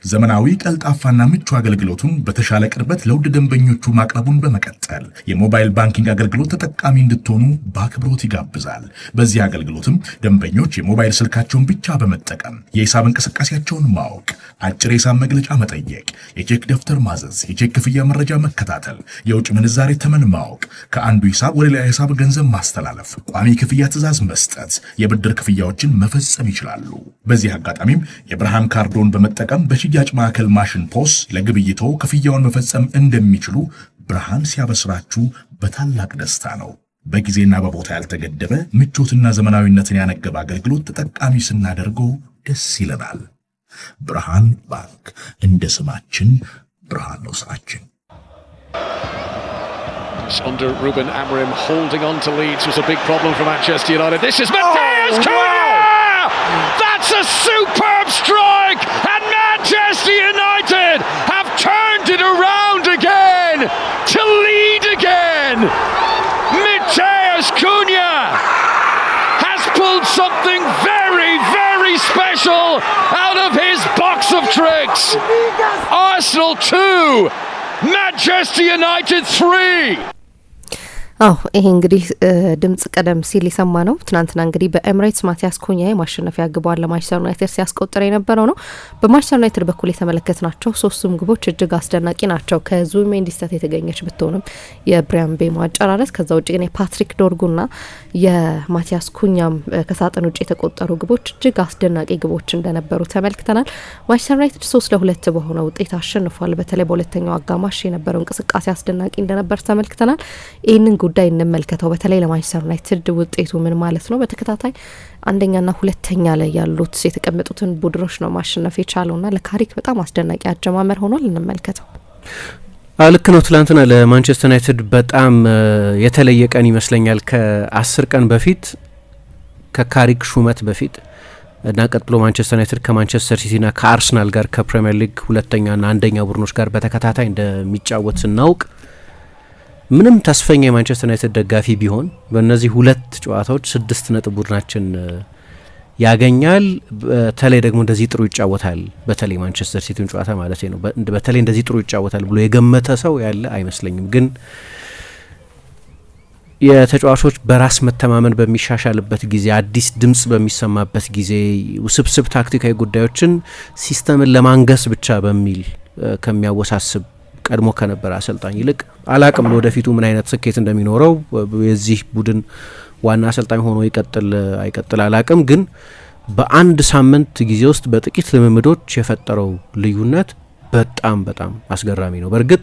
ዘመናዊ ቀልጣፋና ምቹ አገልግሎቱን በተሻለ ቅርበት ለውድ ደንበኞቹ ማቅረቡን በመቀጠል የሞባይል ባንኪንግ አገልግሎት ተጠቃሚ እንድትሆኑ በአክብሮት ይጋብዛል። በዚህ አገልግሎትም ደንበኞች የሞባይል ስልካቸውን ብቻ በመጠቀም የሂሳብ እንቅስቃሴያቸውን ማወቅ፣ አጭር የሂሳብ መግለጫ መጠየቅ፣ የቼክ ደብተር ማዘዝ፣ የቼክ ክፍያ መረጃ መከታተል፣ የውጭ ምንዛሬ ተመን ማወቅ፣ ከአንዱ ሂሳብ ወደ ሌላ ሂሳብ ገንዘብ ማስተላለፍ፣ ቋሚ ክፍያ ትዕዛዝ መስጠት፣ የብድር ክፍያዎችን መፈጸም ይችላሉ። በዚህ አጋጣሚም የብርሃን ካርዶን በመጠቀም በሽያጭ ማዕከል ማሽን ፖስ ለግብይቶ ክፍያውን መፈጸም እንደሚችሉ ብርሃን ሲያበስራችሁ በታላቅ ደስታ ነው። በጊዜና በቦታ ያልተገደበ ምቾትና ዘመናዊነትን ያነገበ አገልግሎት ተጠቃሚ ስናደርገው ደስ ይለናል። ብርሃን ባንክ፣ እንደ ስማችን ብርሃን ነው ስራችን። Under Ruben Amorim holding on to Leeds was a big problem for Manchester United. This is Matheus Cunha! That's a superb strike, and Manchester United have turned it around again to lead again. Matheus Cunha has pulled something very, very special out of his box of tricks. Arsenal 2, Manchester United 3. ይሄ እንግዲህ ድምጽ ቀደም ሲል የሰማ ነው። ትናንትና እንግዲህ በኤምሬትስ ማቲያስ ኩኛ የማሸነፊያ ግቧን ለማንቸስተር ዩናይትድ ሲያስቆጥር የነበረው ነው። በማንቸስተር ዩናይትድ በኩል የተመለከትናቸው ሶስቱም ግቦች እጅግ አስደናቂ ናቸው። ከዙቢሜንዲ ስህተት የተገኘች ብትሆንም የብሪያን ቤሞ አጨራረስ፣ ከዛ ውጭ ግን የፓትሪክ ዶርጉና የማቲያስ ኩኛም ከሳጥን ውጭ የተቆጠሩ ግቦች እጅግ አስደናቂ ግቦች እንደነበሩ ተመልክተናል። ማንቸስተር ዩናይትድ 3-2 በሆነ ውጤት አሸንፏል። በተለይ በሁለተኛው አጋማሽ የነበረው እንቅስቃሴ አስደናቂ እንደነበር ተመልክተናል። ይህንን ጉዳይ እንመልከተው። በተለይ ለማንቸስተር ዩናይትድ ውጤቱ ምን ማለት ነው? በተከታታይ አንደኛና ሁለተኛ ላይ ያሉት የተቀመጡትን ቡድኖች ነው ማሸነፍ የቻለውና ለካሪክ በጣም አስደናቂ አጀማመር ሆኗል። እንመልከተው። ልክ ነው። ትላንትና ለማንቸስተር ዩናይትድ በጣም የተለየ ቀን ይመስለኛል። ከ10 ቀን በፊት ከካሪክ ሹመት በፊት እና ቀጥሎ ማንቸስተር ዩናይትድ ከማንቸስተር ሲቲና ከአርሰናል ጋር ከፕሪሚየር ሊግ ሁለተኛና አንደኛ ቡድኖች ጋር በተከታታይ እንደሚጫወት ስናውቅ ምንም ተስፈኛ የማንቸስተር ዩናይትድ ደጋፊ ቢሆን በእነዚህ ሁለት ጨዋታዎች 6 ነጥብ ቡድናችን ያገኛል፣ በተለይ ደግሞ እንደዚህ ጥሩ ይጫወታል፣ በተለይ ማንቸስተር ሲቲን ጨዋታ ማለት ነው፣ በተለይ እንደዚህ ጥሩ ይጫወታል ብሎ የገመተ ሰው ያለ አይመስለኝም። ግን የተጫዋቾች በራስ መተማመን በሚሻሻልበት ጊዜ፣ አዲስ ድምጽ በሚሰማበት ጊዜ፣ ውስብስብ ታክቲካዊ ጉዳዮችን ሲስተምን ለማንገስ ብቻ በሚል ከሚያወሳስብ ቀድሞ ከነበረ አሰልጣኝ ይልቅ አላቅም ለወደፊቱ ምን አይነት ስኬት እንደሚኖረው የዚህ ቡድን ዋና አሰልጣኝ ሆኖ ይቀጥል አይቀጥል አላቅም። ግን በአንድ ሳምንት ጊዜ ውስጥ በጥቂት ልምምዶች የፈጠረው ልዩነት በጣም በጣም አስገራሚ ነው። በእርግጥ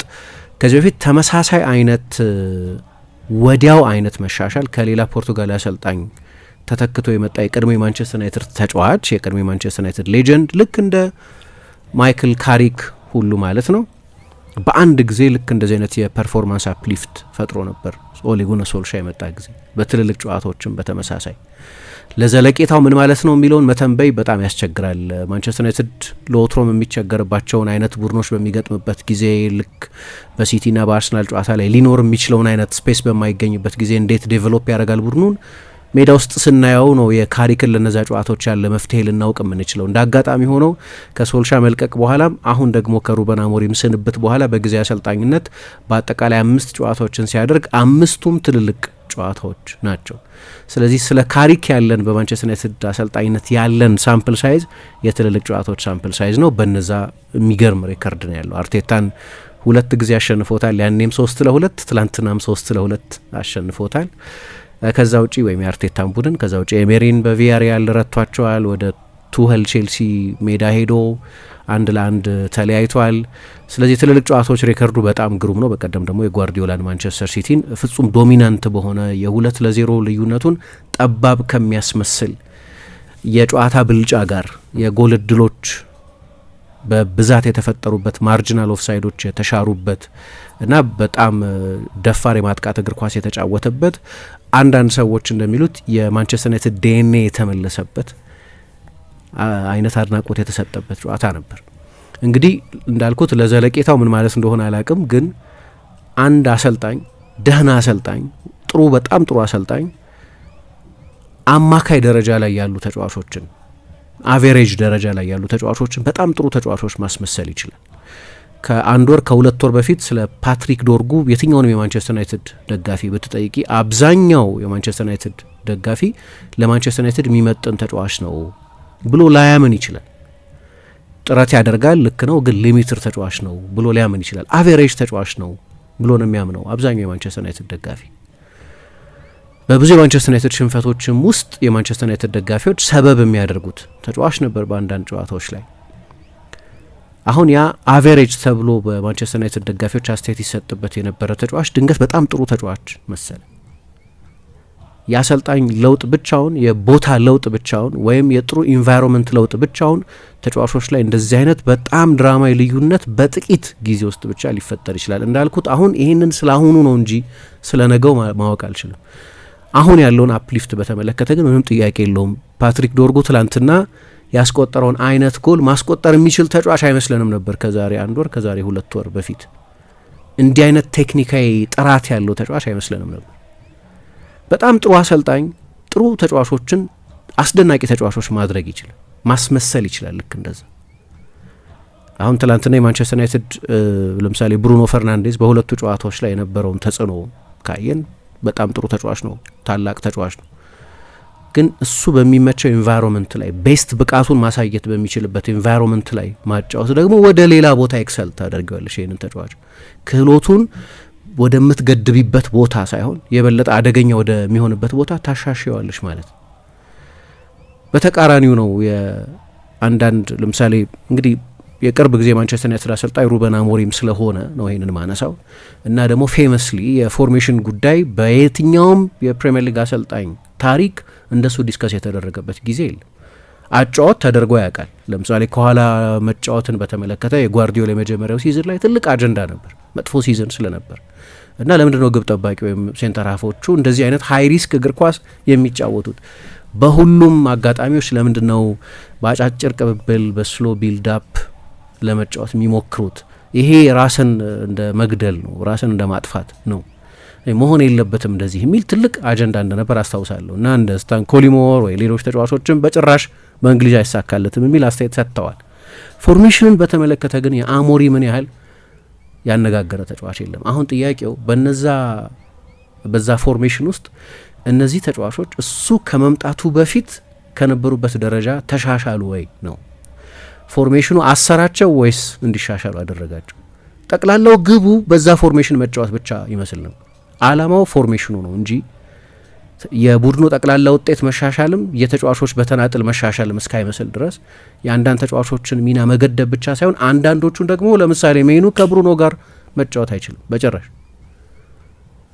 ከዚህ በፊት ተመሳሳይ አይነት ወዲያው አይነት መሻሻል ከሌላ ፖርቱጋል አሰልጣኝ ተተክቶ የመጣ የቀድሞ የማንቸስተር ዩናይትድ ተጫዋች የቀድሞ የማንቸስተር ዩናይትድ ሌጀንድ ልክ እንደ ማይክል ካሪክ ሁሉ ማለት ነው በአንድ ጊዜ ልክ እንደዚህ አይነት የፐርፎርማንስ አፕሊፍት ፈጥሮ ነበር ኦሌ ጉናር ሶልሻየር የመጣ ጊዜ በትልልቅ ጨዋታዎችም በተመሳሳይ። ለዘለቄታው ምን ማለት ነው የሚለውን መተንበይ በጣም ያስቸግራል። ማንቸስተር ዩናይትድ ለወትሮም የሚቸገርባቸውን አይነት ቡድኖች በሚገጥምበት ጊዜ ልክ በሲቲና በአርሰናል ጨዋታ ላይ ሊኖር የሚችለውን አይነት ስፔስ በማይገኝበት ጊዜ እንዴት ዴቨሎፕ ያደርጋል ቡድኑን ሜዳ ውስጥ ስናየው ነው የካሪክን ለነዛ ጨዋታዎች ያለ መፍትሄ ልናውቅ የምንችለው። እንደ አጋጣሚ ሆኖ ከሶልሻ መልቀቅ በኋላም አሁን ደግሞ ከሩበን አሞሪም ስንብት በኋላ በጊዜ አሰልጣኝነት በአጠቃላይ 5 ጨዋታዎችን ሲያደርግ 5ቱም ትልልቅ ጨዋታዎች ናቸው። ስለዚህ ስለ ካሪክ ያለን በማንቸስተር ዩናይትድ አሰልጣኝነት ያለን ሳምፕል ሳይዝ የትልልቅ ጨዋታዎች ሳምፕል ሳይዝ ነው። በነዛ የሚገርም ሬከርድ ነው ያለው። አርቴታን 2 ጊዜ አሸንፎታል። ያኔም 3-2 ትላንትናም 3-2 አሸንፎታል። ከዛ ውጪ ወይም የአርቴታን ቡድን ከዛ ውጪ ኤሜሪን በቪያሪያል ረቷቸዋል። ወደ ቱኸል ቼልሲ ሜዳ ሄዶ 1-1 ተለያይቷል። ስለዚህ ትልልቅ ጨዋታዎች ሬከርዱ በጣም ግሩም ነው። በቀደም ደግሞ የጓርዲዮላን ማንቸስተር ሲቲን ፍጹም ዶሚናንት በሆነ የ2-0 ልዩነቱን ጠባብ ከሚያስመስል የጨዋታ ብልጫ ጋር የጎል እድሎች በብዛት የተፈጠሩበት ማርጂናል ኦፍሳይዶች የተሻሩበት እና በጣም ደፋር የማጥቃት እግር ኳስ የተጫወተበት አንዳንድ ሰዎች እንደሚሉት የማንቸስተር ዩናይትድ ዲኤንኤ የተመለሰበት አይነት አድናቆት የተሰጠበት ጨዋታ ነበር። እንግዲህ እንዳልኩት ለዘለቄታው ምን ማለት እንደሆነ አላቅም። ግን አንድ አሰልጣኝ ደህና አሰልጣኝ በጣም ጥሩ አሰልጣኝ አማካይ ደረጃ ላይ ያሉ ተጫዋቾችን አቬሬጅ ደረጃ ላይ ያሉ ተጫዋቾችን በጣም ጥሩ ተጫዋቾች ማስመሰል ይችላል። ከአንድ ወር ከሁለት ወር በፊት ስለ ፓትሪክ ዶርጉ የትኛውንም የማንቸስተር ዩናይትድ ደጋፊ ብትጠይቂ አብዛኛው የማንቸስተር ዩናይትድ ደጋፊ ለማንቸስተር ዩናይትድ የሚመጥን ተጫዋች ነው ብሎ ላያምን ይችላል። ጥረት ያደርጋል፣ ልክ ነው፣ ግን ሊሚትር ተጫዋች ነው ብሎ ሊያምን ይችላል። አቬሬጅ ተጫዋች ነው ብሎ ነው የሚያምነው አብዛኛው የማንቸስተር ዩናይትድ ደጋፊ። በብዙ የማንቸስተር ዩናይትድ ሽንፈቶችም ውስጥ የማንቸስተር ዩናይትድ ደጋፊዎች ሰበብ የሚያደርጉት ተጫዋች ነበር በአንዳንድ ጨዋታዎች ላይ። አሁን ያ አቬሬጅ ተብሎ በማንቸስተር ዩናይትድ ደጋፊዎች አስተያየት ይሰጥበት የነበረ ተጫዋች ድንገት በጣም ጥሩ ተጫዋች መሰለ። የአሰልጣኝ ለውጥ ብቻውን፣ የቦታ ለውጥ ብቻውን ወይም የጥሩ ኢንቫይሮንመንት ለውጥ ብቻውን ተጫዋቾች ላይ እንደዚህ አይነት በጣም ድራማዊ ልዩነት በጥቂት ጊዜ ውስጥ ብቻ ሊፈጠር ይችላል። እንዳልኩት አሁን ይህንን ስለ አሁኑ ነው እንጂ ስለ ነገው ማወቅ አልችልም። አሁን ያለውን አፕሊፍት በተመለከተ ግን ምንም ጥያቄ የለውም። ፓትሪክ ዶርጉ ትላንትና ያስቆጠረውን አይነት ጎል ማስቆጠር የሚችል ተጫዋች አይመስለንም ነበር ከዛሬ አንድ ወር ከዛሬ ሁለት ወር በፊት። እንዲህ አይነት ቴክኒካዊ ጥራት ያለው ተጫዋች አይመስለንም ነበር። በጣም ጥሩ አሰልጣኝ ጥሩ ተጫዋቾችን አስደናቂ ተጫዋቾች ማድረግ ይችላል፣ ማስመሰል ይችላል። ልክ እንደዛ አሁን ትላንትና የማንቸስተር ዩናይትድ ለምሳሌ ብሩኖ ፈርናንዴዝ በሁለቱ ጨዋታዎች ላይ የነበረውን ተጽዕኖ ካየን በጣም ጥሩ ተጫዋች ነው፣ ታላቅ ተጫዋች ነው። ግን እሱ በሚመቸው ኢንቫይሮንመንት ላይ ቤስት ብቃቱን ማሳየት በሚችልበት ኢንቫይሮንመንት ላይ ማጫወት ደግሞ ወደ ሌላ ቦታ ኤክሰል ታደርገዋለሽ። ይህንን ተጫዋች ክህሎቱን ወደምትገድቢበት ቦታ ሳይሆን የበለጠ አደገኛ ወደሚሆንበት ቦታ ታሻሽዋለሽ ማለት ነው። በተቃራኒው ነው የአንዳንድ ለምሳሌ እንግዲህ የቅርብ ጊዜ ማንቸስተር ዩናይትድ አሰልጣኝ ሩበን አሞሪም ስለሆነ ነው ይህንን ማነሳው እና ደግሞ ፌመስሊ የፎርሜሽን ጉዳይ በየትኛውም የፕሪሚየር ሊግ አሰልጣኝ ታሪክ እንደሱ ዲስከስ የተደረገበት ጊዜ የለም። አጫወት ተደርጎ ያውቃል። ለምሳሌ ከኋላ መጫወትን በተመለከተ የጓርዲዮላ የመጀመሪያው ሲዝን ላይ ትልቅ አጀንዳ ነበር፣ መጥፎ ሲዝን ስለነበር እና ለምንድነው ግብ ጠባቂ ወይም ሴንተር ሃፎቹ እንደዚህ አይነት ሃይ ሪስክ እግር ኳስ የሚጫወቱት? በሁሉም አጋጣሚዎች ለምንድነው በአጫጭር ቅብብል በስሎ ቢልድ አፕ ለመጫወት የሚሞክሩት? ይሄ ራስን እንደ መግደል ነው፣ ራስን እንደ ማጥፋት ነው፣ መሆን የለበትም እንደዚህ የሚል ትልቅ አጀንዳ እንደነበር አስታውሳለሁ። እና እንደ ስታን ኮሊሞር ወይ ሌሎች ተጫዋቾችም በጭራሽ በእንግሊዝ አይሳካለትም የሚል አስተያየት ሰጥተዋል። ፎርሜሽንን በተመለከተ ግን የአሞሪ ምን ያህል ያነጋገረ ተጫዋች የለም። አሁን ጥያቄው በዛ ፎርሜሽን ውስጥ እነዚህ ተጫዋቾች እሱ ከመምጣቱ በፊት ከነበሩበት ደረጃ ተሻሻሉ ወይ ነው። ፎርሜሽኑ አሰራቸው ወይስ እንዲሻሻሉ አደረጋቸው? ጠቅላላው ግቡ በዛ ፎርሜሽን መጫወት ብቻ ይመስል ነበር። አላማው ፎርሜሽኑ ነው እንጂ የቡድኑ ጠቅላላ ውጤት መሻሻልም የተጫዋቾች በተናጥል መሻሻልም እስካይመስል ድረስ የአንዳንድ ተጫዋቾችን ሚና መገደብ ብቻ ሳይሆን አንዳንዶቹን ደግሞ ለምሳሌ ሜኑ ከብሩኖ ጋር መጫወት አይችልም በጭራሽ፣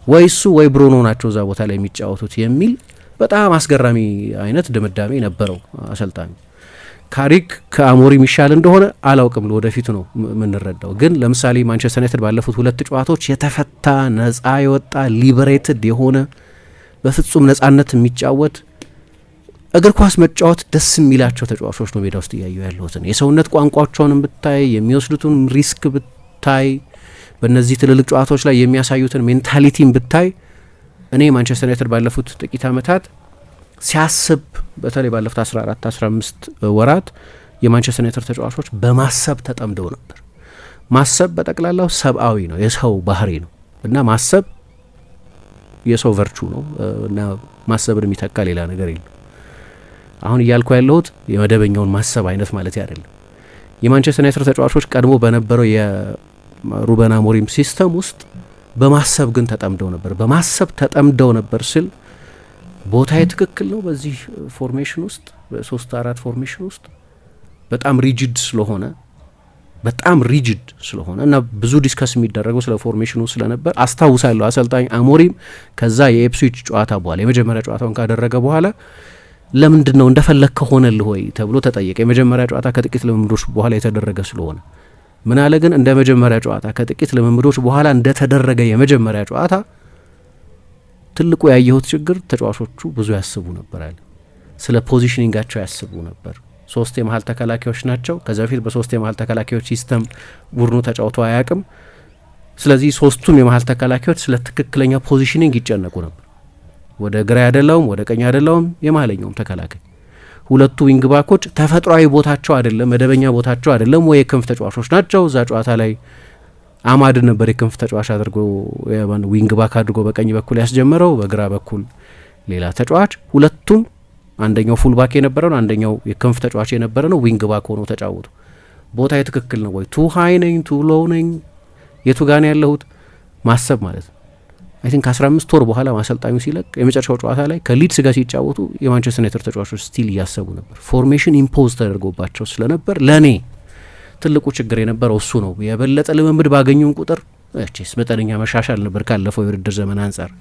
ወይ እሱ ወይ ብሩኖ ናቸው እዛ ቦታ ላይ የሚጫወቱት የሚል በጣም አስገራሚ አይነት ድምዳሜ ነበረው አሰልጣኙ። ካሪክ ከአሞሪ የሚሻል እንደሆነ አላውቅም፣ ወደፊቱ ነው የምንረዳው። ግን ለምሳሌ ማንቸስተር ዩናይትድ ባለፉት ሁለት ጨዋታዎች የተፈታ ነጻ የወጣ ሊበሬትድ የሆነ በፍጹም ነጻነት የሚጫወት እግር ኳስ መጫወት ደስ የሚላቸው ተጫዋቾች ነው ሜዳ ውስጥ እያየሁ ያለሁትን። የሰውነት ቋንቋቸውንም ብታይ፣ የሚወስዱትን ሪስክ ብታይ፣ በእነዚህ ትልልቅ ጨዋታዎች ላይ የሚያሳዩትን ሜንታሊቲን ብታይ፣ እኔ ማንቸስተር ዩናይትድ ባለፉት ጥቂት ዓመታት ሲያስብ በተለይ ባለፉት 14-15 ወራት የማንቸስተር ዩናይትድ ተጫዋቾች በማሰብ ተጠምደው ነበር። ማሰብ በጠቅላላው ሰብአዊ ነው፣ የሰው ባህሪ ነው እና ማሰብ የሰው ቨርቹ ነው እና ማሰብን የሚተካ ሌላ ነገር የለም። አሁን እያልኩ ያለሁት የመደበኛውን ማሰብ አይነት ማለት አይደለም። የማንቸስተር ዩናይትድ ተጫዋቾች ቀድሞ በነበረው የሩበን አሞሪም ሲስተም ውስጥ በማሰብ ግን ተጠምደው ነበር። በማሰብ ተጠምደው ነበር ስል ቦታዬ ትክክል ነው። በዚህ ፎርሜሽን ውስጥ በ3-4 ፎርሜሽን ውስጥ በጣም ሪጂድ ስለሆነ እና ብዙ ዲስከስ የሚደረገው ስለ ፎርሜሽኑ ስለነበር አስታውሳለሁ። አሰልጣኝ አሞሪም ከዛ የኤፕስዊች ጨዋታ በኋላ የመጀመሪያ ጨዋታውን ካደረገ በኋላ ለምንድን ነው እንደፈለግ ከሆነልህ ወይ ተብሎ ተጠየቀ። የመጀመሪያ ጨዋታ ከጥቂት ልምምዶች በኋላ የተደረገ ስለሆነ ምን አለ ግን እንደ መጀመሪያ ጨዋታ ከጥቂት ልምምዶች በኋላ እንደተደረገ የመጀመሪያ ጨዋታ ትልቁ ያየሁት ችግር ተጫዋቾቹ ብዙ ያስቡ ነበር አለ። ስለ ፖዚሽኒንጋቸው ያስቡ ነበር። 3 የመሀል ተከላካዮች ናቸው። ከዛ በፊት በ3 የመሀል ተከላካዮች ሲስተም ቡድኑ ተጫውቶ አያውቅም። ስለዚህ 3ቱም የመሀል ተከላካዮች ስለ ትክክለኛ ፖዚሽኒንግ ይጨነቁ ነበር። ወደ ግራ ያደላውም ወደ ቀኝ ያደላውም የመሀለኛውም ተከላካይ ሁለቱ ዊንግ ባኮች ተፈጥሯዊ ቦታቸው አይደለም፣ መደበኛ ቦታቸው አይደለም፣ ወይ የክንፍ ተጫዋቾች ናቸው። እዛ ጨዋታ ላይ አማድ ነበር የክንፍ ተጫዋች አድርጎ ዊንግ ባክ አድርጎ በቀኝ በኩል ያስጀመረው፣ በግራ በኩል ሌላ ተጫዋች። ሁለቱም አንደኛው ፉል ባክ የነበረ ነው፣ አንደኛው የክንፍ ተጫዋች የነበረ ነው። ዊንግ ባክ ሆኖ ተጫወቱ። ቦታ የትክክል ነው ወይ? ቱ ሃይ ነኝ ቱ ሎው ነኝ የቱ ጋር ነው ያለሁት ማሰብ ማለት ነው። አይ ቲንክ 15 ወር በኋላ ማሰልጣኙ ሲለቅ የመጨረሻው ጨዋታ ላይ ከሊድስ ጋር ሲጫወቱ የማንቸስተር ዩናይትድ ተጫዋቾች ስቲል እያሰቡ ነበር። ፎርሜሽን ኢምፖዝ ተደርጎባቸው ስለነበር ለኔ ትልቁ ችግር የነበረው እሱ ነው። የበለጠ ልምምድ ባገኙን ቁጥር እቺስ መጠነኛ መሻሻል ነበር ካለፈው የውድድር ዘመን አንጻር።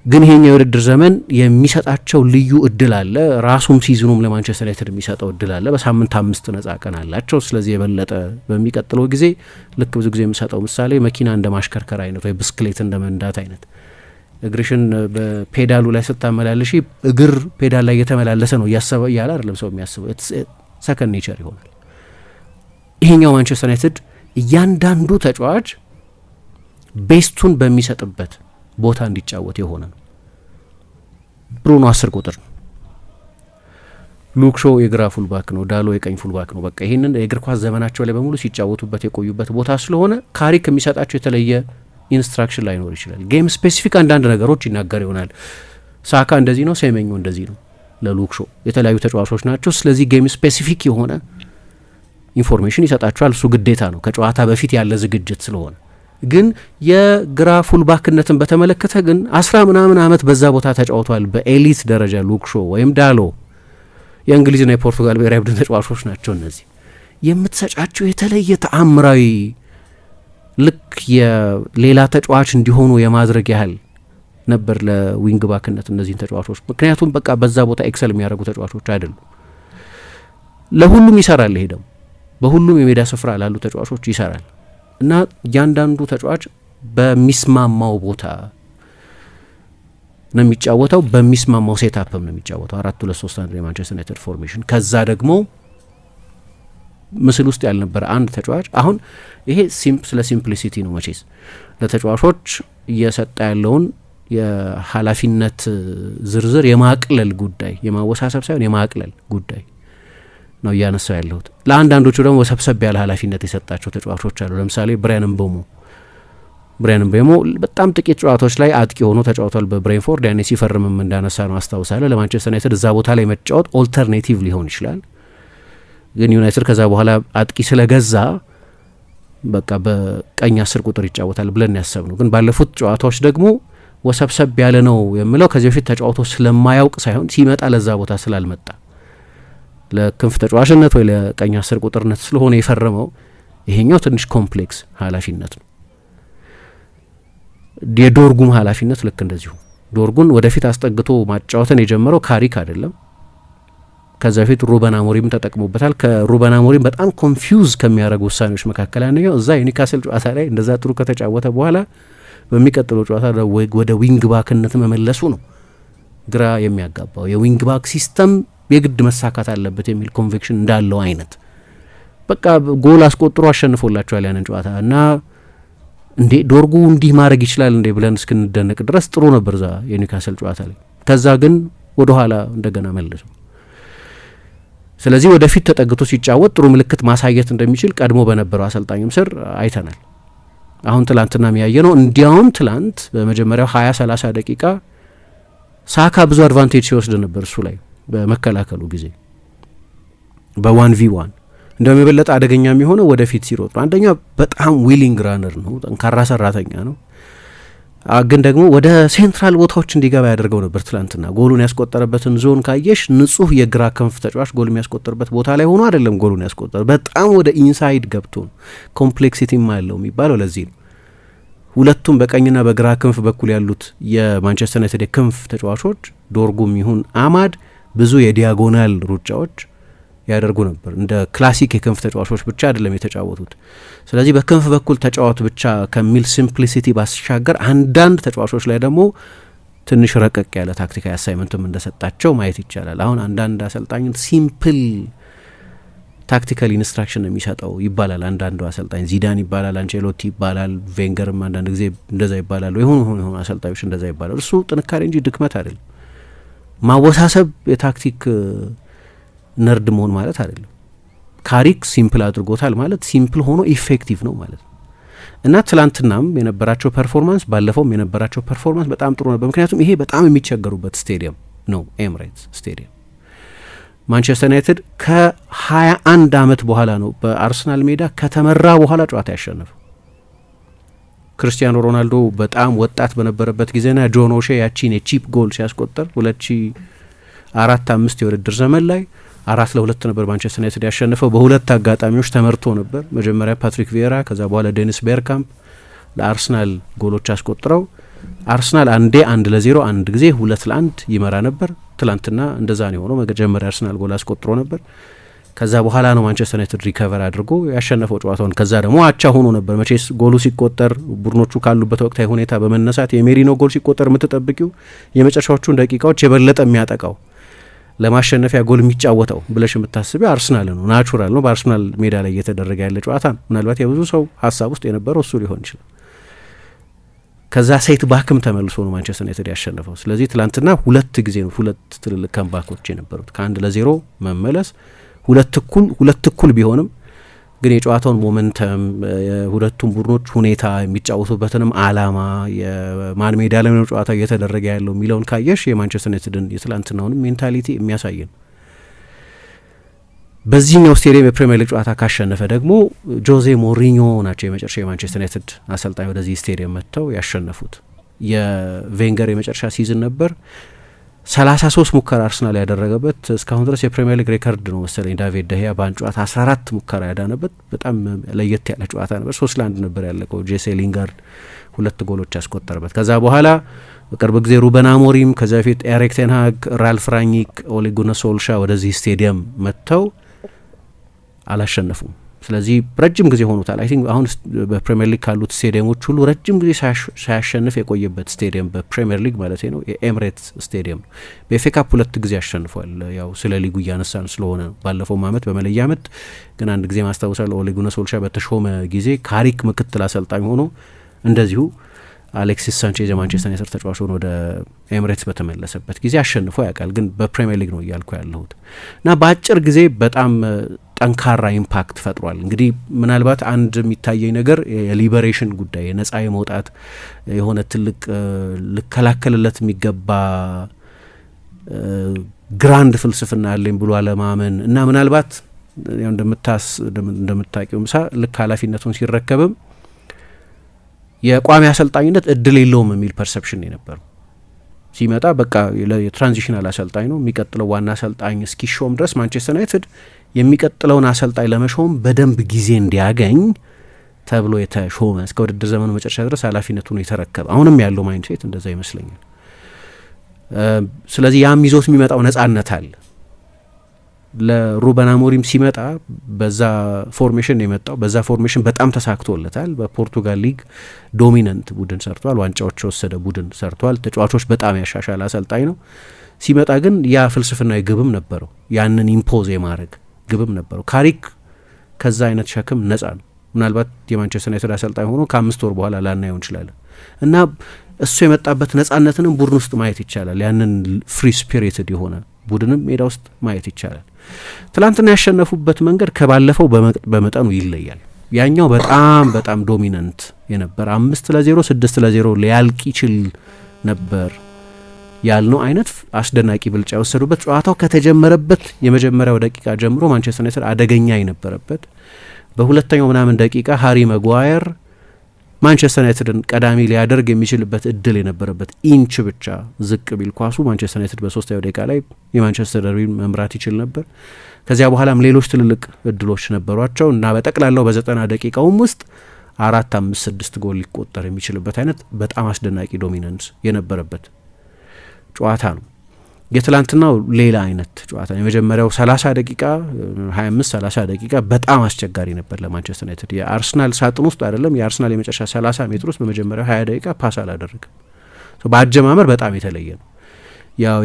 ግን ይሄኛው የውድድር ዘመን የሚሰጣቸው ልዩ እድል አለ። ራሱም ሲዝኑም ለማንቸስተር ዩናይትድ የሚሰጠው እድል አለ። በሳምንት 5 ነጻ ቀን አላቸው። ስለዚህ የበለጠ በሚቀጥለው ጊዜ ልክ ብዙ ጊዜ የሚሰጠው ምሳሌ መኪና እንደ ማሽከርከር አይነት ወይ ብስክሌት እንደ መንዳት አይነት እግርሽን በፔዳሉ ላይ ስታመላለሽ እግር ፔዳል ላይ እየተመላለሰ ነው እያሰበ እያለ አይደለም ሰው የሚያስበው። ሰከንድ ኔቸር ይሆናል። ይሄኛው ማንቸስተር ዩናይትድ እያንዳንዱ ተጫዋች ቤስቱን በሚሰጥበት ቦታ እንዲጫወት የሆነ ነው። ብሩኖ 10 ቁጥር ነው። ሉክ ሾው የግራ ፉልባክ ነው። ዳሎ የቀኝ ፉልባክ ነው። በቃ ይህንን የእግር ኳስ ዘመናቸው ላይ በሙሉ ሲጫወቱበት የቆዩበት ቦታ ስለሆነ ካሪክ የሚሰጣቸው የተለየ ኢንስትራክሽን ላይኖር ይችላል። ጌም ስፔሲፊክ አንዳንድ ነገሮች ይናገር ይሆናል። ሳካ እንደዚህ ነው፣ ሴሜኞ እንደዚህ ነው። ለሉክ ሾው የተለያዩ ተጫዋቾች ናቸው። ስለዚህ ጌም ስፔሲፊክ የሆነ ኢንፎርሜሽን ይሰጣቸዋል። እሱ ግዴታ ነው ከጨዋታ በፊት ያለ ዝግጅት ስለሆነ። ግን የግራ ፉልባክነትን በተመለከተ ግን 10 ምናምን ዓመት በዛ ቦታ ተጫውቷል በኤሊት ደረጃ ሉክ ሾው ወይም ዳሎ። የእንግሊዝና የፖርቱጋል ብሔራዊ ቡድን ተጫዋቾች ናቸው እነዚህ። የምትሰጫቸው የተለየ ተአምራዊ ልክ የሌላ ተጫዋች እንዲሆኑ የማድረግ ያህል ነበር ለዊንግ ባክነት እነዚህን ተጫዋቾች። ምክንያቱም በቃ በዛ ቦታ ኤክሰል የሚያደርጉ ተጫዋቾች አይደሉም። ለሁሉም ይሰራል። ይሄ ደግሞ በሁሉም የሜዳ ስፍራ ላሉ ተጫዋቾች ይሰራል እና እያንዳንዱ ተጫዋች በሚስማማው ቦታ ነው የሚጫወተው፣ በሚስማማው ሴትአፕም ነው የሚጫወተው። 4-2-3-1 የማንቸስተር ዩናይትድ ፎርሜሽን። ከዛ ደግሞ ምስል ውስጥ ያልነበረ አንድ ተጫዋች አሁን ይሄ ስለ ሲምፕሊሲቲ ነው መቼስ ለተጫዋቾች እየሰጠ ያለውን የኃላፊነት ዝርዝር የማቅለል ጉዳይ፣ የማወሳሰብ ሳይሆን የማቅለል ጉዳይ ነው እያነሳው ያለሁት። ለአንዳንዶቹ ደግሞ ሰብሰብ ያለ ኃላፊነት የሰጣቸው ተጫዋቾች አሉ። ለምሳሌ ብራያን ምቤሞ በጣም ጥቂት ጨዋታዎች ላይ አጥቂ ሆኖ ተጫውቷል በብሬንፎርድ። ያኔ ሲፈርምም እንዳነሳ ነው አስታውሳለሁ። ለማንቸስተር ዩናይትድ እዛ ቦታ ላይ መጫወት ኦልተርኔቲቭ ሊሆን ይችላል። ግን ዩናይትድ ከዛ በኋላ አጥቂ ስለገዛ በቃ በቀኝ 10 ቁጥር ይጫወታል ብለን ያሰብ ነው። ግን ባለፉት ጨዋታዎች ደግሞ ወሰብሰብ ያለ ነው የምለው ከዚህ በፊት ተጫውቶ ስለማያውቅ ሳይሆን ሲመጣ ለዛ ቦታ ስላልመጣ ለክንፍ ተጫዋችነት ወይ ለቀኝ 10 ቁጥርነት ስለሆነ የፈረመው። ይሄኛው ትንሽ ኮምፕሌክስ ኃላፊነት ነው። የዶርጉም ኃላፊነት ልክ እንደዚሁ። ዶርጉን ወደፊት አስጠግቶ ማጫወትን የጀመረው ካሪክ አይደለም። ከዛ በፊት ሩበን አሞሪም ተጠቅሞበታል። ከሩበን አሞሪም በጣም ኮንፊውዝ ከሚያደርጉ ውሳኔዎች መካከል አንደኛው እዛ የኒውካስል ጨዋታ ላይ እንደዛ ጥሩ ከተጫወተ በኋላ በሚቀጥለው ጨዋታ ወደ ዊንግ ባክነት መመለሱ ነው ግራ የሚያጋባው። የዊንግ ባክ ሲስተም የግድ መሳካት አለበት የሚል ኮንቪክሽን እንዳለው አይነት በቃ ጎል አስቆጥሮ አሸንፎላቸዋል ያንን ጨዋታ እና እንዴ ዶርጉ እንዲህ ማድረግ ይችላል እንዴ ብለን እስክንደነቅ ድረስ ጥሩ ነበር ዛ የኒውካስል ጨዋታ ላይ። ከዛ ግን ወደ ኋላ እንደገና መልሶ ስለዚህ ወደፊት ተጠግቶ ሲጫወት ጥሩ ምልክት ማሳየት እንደሚችል ቀድሞ በነበረው አሰልጣኝም ስር አይተናል። አሁን ትላንትና የሚያየ ነው። እንዲያውም ትላንት በመጀመሪያው 20-30 ደቂቃ ሳካ ብዙ አድቫንቴጅ ሲወስድ ነበር እሱ ላይ በመከላከሉ ጊዜ በ1v1 እንደውም የበለጠ አደገኛ የሚሆነው ወደፊት ሲሮጥ ነው። አንደኛ በጣም ዊሊንግ ራነር ነው፣ ጠንካራ ሰራተኛ ነው። ግን ደግሞ ወደ ሴንትራል ቦታዎች እንዲገባ ያደርገው ነበር። ትላንትና ጎሉን ያስቆጠረበትን ዞን ካየሽ ንጹህ የግራ ክንፍ ተጫዋች ጎል የሚያስቆጠርበት ቦታ ላይ ሆኖ አይደለም ጎሉን ያስቆጠረ፣ በጣም ወደ ኢንሳይድ ገብቶ ነው። ኮምፕሌክሲቲም አለው የሚባለው ለዚህ ነው። ሁለቱም በቀኝና በግራ ክንፍ በኩል ያሉት የማንቸስተር ዩናይትድ የክንፍ ተጫዋቾች ዶርጉም ይሁን አማድ ብዙ የዲያጎናል ሩጫዎች ያደርጉ ነበር። እንደ ክላሲክ የክንፍ ተጫዋቾች ብቻ አይደለም የተጫወቱት። ስለዚህ በክንፍ በኩል ተጫዋት ብቻ ከሚል ሲምፕሊሲቲ ባሻገር አንዳንድ ተጫዋቾች ላይ ደግሞ ትንሽ ረቀቅ ያለ ታክቲካዊ አሳይመንትም እንደሰጣቸው ማየት ይቻላል። አሁን አንዳንድ አሰልጣኝ ሲምፕል ታክቲካል ኢንስትራክሽን የሚሰጠው ይባላል። አንዳንዱ አሰልጣኝ ዚዳን ይባላል፣ አንቼሎቲ ይባላል፣ ቬንገርም አንዳንድ ጊዜ እንደዛ ይባላል። የሆኑ አሰልጣኞች እንደዛ ይባላል። እሱ ጥንካሬ እንጂ ድክመት አይደለም። ማወሳሰብ የታክቲክ ነርድ መሆን ማለት አይደለም። ካሪክ ሲምፕል አድርጎታል ማለት ሲምፕል ሆኖ ኢፌክቲቭ ነው ማለት ነው። እና ትላንትናም የነበራቸው ፐርፎርማንስ ባለፈውም የነበራቸው ፐርፎርማንስ በጣም ጥሩ ነበር። ምክንያቱም ይሄ በጣም የሚቸገሩበት ስቴዲየም ነው ኤምሬትስ ስቴዲየም። ማንቸስተር ዩናይትድ ከ21 ዓመት በኋላ ነው በአርሰናል ሜዳ ከተመራ በኋላ ጨዋታ ያሸነፈው። ክርስቲያኖ ሮናልዶ በጣም ወጣት በነበረበት ጊዜና ጆን ኦሼ ያቺን የቺፕ ጎል ሲያስቆጠር 2004-05 የውድድር ዘመን ላይ 4-2 ነበር ማንቸስተር ዩናይትድ ያሸነፈው። በሁለት አጋጣሚዎች ተመርቶ ነበር። መጀመሪያ ፓትሪክ ቪዬራ ከዛ በኋላ ዴኒስ ቤርካምፕ ለአርሰናል ጎሎች አስቆጥረው አርሰናል አንዴ 1-0 አንድ ጊዜ 2-1 ይመራ ነበር። ትላንትና እንደዛ ነው የሆነው። መጀመሪያ አርሰናል ጎል አስቆጥሮ ነበር። ከዛ በኋላ ነው ማንቸስተር ዩናይትድ ሪከቨር አድርጎ ያሸነፈው ጨዋታውን። ከዛ ደግሞ አቻ ሆኖ ነበር። መቼስ ጎሉ ሲቆጠር ቡድኖቹ ካሉበት ወቅታዊ ሁኔታ በመነሳት የሜሪኖ ጎል ሲቆጠር የምትጠብቂው የመጨረሻዎቹን ደቂቃዎች የበለጠ የሚያጠቃው ለማሸነፊያ ጎል የሚጫወተው ብለሽ የምታስቢው አርሰናል ነው። ናቹራል ነው። በአርሰናል ሜዳ ላይ እየተደረገ ያለ ጨዋታ ነው። ምናልባት የብዙ ሰው ሀሳብ ውስጥ የነበረው እሱ ሊሆን ይችላል። ከዛ ሴት ባክም ተመልሶ ነው ማንቸስተር ዩናይትድ ያሸነፈው። ስለዚህ ትላንትና ሁለት ጊዜ ነው ሁለት ትልልቅ ከምባኮች የነበሩት። ከ1-0 መመለስ ሁለት እኩል ቢሆንም ግን የጨዋታውን ሞመንተም የሁለቱም ቡድኖች ሁኔታ የሚጫወቱበትንም አላማ የማን ሜዳ ላይ ነው ጨዋታ እየተደረገ ያለው የሚለውን ካየሽ የማንቸስተር ዩናይትድን የትላንትናውንም ሜንታሊቲ የሚያሳይ ነው። በዚህኛው ስቴዲየም የፕሪሚየር ሊግ ጨዋታ ካሸነፈ ደግሞ ጆዜ ሞሪኞ ናቸው የመጨረሻ የማንቸስተር ዩናይትድ አሰልጣኝ ወደዚህ ስቴዲየም መጥተው ያሸነፉት። የቬንገር የመጨረሻ ሲዝን ነበር። 33 ሙከራ አርሰናል ያደረገበት እስካሁን ድረስ የፕሪሚየር ሊግ ሬከርድ ነው መሰለኝ። ዳቪድ ደህያ በአንድ ጨዋታ 14 ሙከራ ያዳነበት በጣም ለየት ያለ ጨዋታ ነበር። 3-1 ነበር ያለቀው። ጄሴ ሊንጋርድ 2 ጎሎች ያስቆጠረበት። ከዛ በኋላ በቅርብ ጊዜ ሩበን አሞሪም፣ ከዛ በፊት ኤሪክ ቴን ሃግ፣ ራልፍ ራኒክ፣ ኦሌ ጉናር ሶልሻ ወደዚህ ስቴዲየም መጥተው አላሸነፉም። ስለዚህ ረጅም ጊዜ ሆኖታል። አይ ቲንክ አሁን በፕሪሚየር ሊግ ካሉት ስቴዲየሞች ሁሉ ረጅም ጊዜ ሳያሸንፍ የቆየበት ስቴዲየም በፕሪሚየር ሊግ ማለት ነው የኤምሬትስ ስቴዲየም ነው። በኤፍኤ ካፕ 2 ጊዜ አሸንፏል። ያው ስለ ሊጉ እያነሳን ስለሆነ ባለፈው አመት በመለያ አመት ግን አንድ ጊዜ ማስታወሳለሁ ኦሌ ጉናር ሶልሻ በተሾመ ጊዜ ካሪክ ምክትል አሰልጣኝ ሆኖ እንደዚሁ አሌክሲስ ሳንቼዝ የማንቸስተር ዩናይትድ ተጫዋች ሆኖ ወደ ኤምሬትስ በተመለሰበት ጊዜ አሸንፎ ያውቃል። ግን በፕሪሚየር ሊግ ነው እያልኩ ያለሁት እና በአጭር ጊዜ በጣም ጠንካራ ኢምፓክት ፈጥሯል። እንግዲህ ምናልባት አንድ የሚታየኝ ነገር የሊበሬሽን ጉዳይ የነጻ የመውጣት የሆነ ትልቅ ልከላከልለት የሚገባ ግራንድ ፍልስፍና ያለኝ ብሎ አለማመን እና ምናልባት እንደምታውቂው ምሳ ልክ ኃላፊነቱን ሲረከብም የቋሚ አሰልጣኝነት እድል የለውም የሚል ፐርሰፕሽን የነበረው ሲመጣ በቃ የትራንዚሽናል አሰልጣኝ ነው የሚቀጥለው ዋና አሰልጣኝ እስኪሾም ድረስ ማንቸስተር ዩናይትድ የሚቀጥለውን አሰልጣኝ ለመሾም በደንብ ጊዜ እንዲያገኝ ተብሎ የተሾመ እስከ ውድድር ዘመኑ መጨረሻ ድረስ ኃላፊነቱን የተረከበ አሁንም ያለው ማይንድሴት እንደዛ ይመስለኛል። ስለዚህ ያም ይዞት የሚመጣው ነጻነት አለ። ለሩበን አሞሪም ሲመጣ በዛ ፎርሜሽን የመጣው በዛ ፎርሜሽን በጣም ተሳክቶለታል። በፖርቱጋል ሊግ ዶሚናንት ቡድን ሰርቷል። ዋንጫዎች የወሰደ ቡድን ሰርቷል። ተጫዋቾች በጣም ያሻሻለ አሰልጣኝ ነው። ሲመጣ ግን ያ ፍልስፍናዊ ግብም ነበረው፣ ያንን ኢምፖዝ የማድረግ ግብም ነበረው። ካሪክ ከዛ አይነት ሸክም ነጻ ነው። ምናልባት የማንቸስተር ዩናይትድ አሰልጣኝ ሆኖ ከ5 ወር በኋላ ላናየው እንችላለን እና እሱ የመጣበት ነጻነትንም ቡድን ውስጥ ማየት ይቻላል። ያንን ፍሪ ስፒሪትድ የሆነ ቡድንም ሜዳ ውስጥ ማየት ይቻላል። ትላንትና ያሸነፉበት መንገድ ከባለፈው በመጠኑ ይለያል። ያኛው በጣም ዶሚናንት የነበር 5-0 6-0 ሊያልቅ ይችል ነበር ያልነው አይነት አስደናቂ ብልጫ የወሰዱበት ጨዋታው ከተጀመረበት የመጀመሪያው ደቂቃ ጀምሮ ማንቸስተር ዩናይትድ አደገኛ የነበረበት በሁለተኛው ምናምን ደቂቃ ሃሪ መጓየር ማንቸስተር ዩናይትድን ቀዳሚ ሊያደርግ የሚችልበት እድል የነበረበት ኢንች ብቻ ዝቅ ቢል ኳሱ ማንቸስተር ዩናይትድ በ3ኛው ደቂቃ ላይ የማንቸስተር ደርቢን መምራት ይችል ነበር። ከዚያ በኋላም ሌሎች ትልልቅ እድሎች ነበሯቸው እና በጠቅላላው በ90 ደቂቃውም ውስጥ 4-5-6 ጎል ሊቆጠር የሚችልበት አይነት በጣም አስደናቂ ዶሚናንስ የነበረበት ጨዋታ ነው። የትላንትናው ሌላ አይነት ጨዋታ የመጀመሪያው 30 ደቂቃ 25-30 ደቂቃ በጣም አስቸጋሪ ነበር ለማንቸስተር ዩናይትድ። የአርሰናል ሳጥን ውስጥ አይደለም የአርሰናል የመጨረሻ 30 ሜትር ውስጥ በመጀመሪያው 20 ደቂቃ ፓስ አላደረገም። በአጀማመር በጣም የተለየ ነው።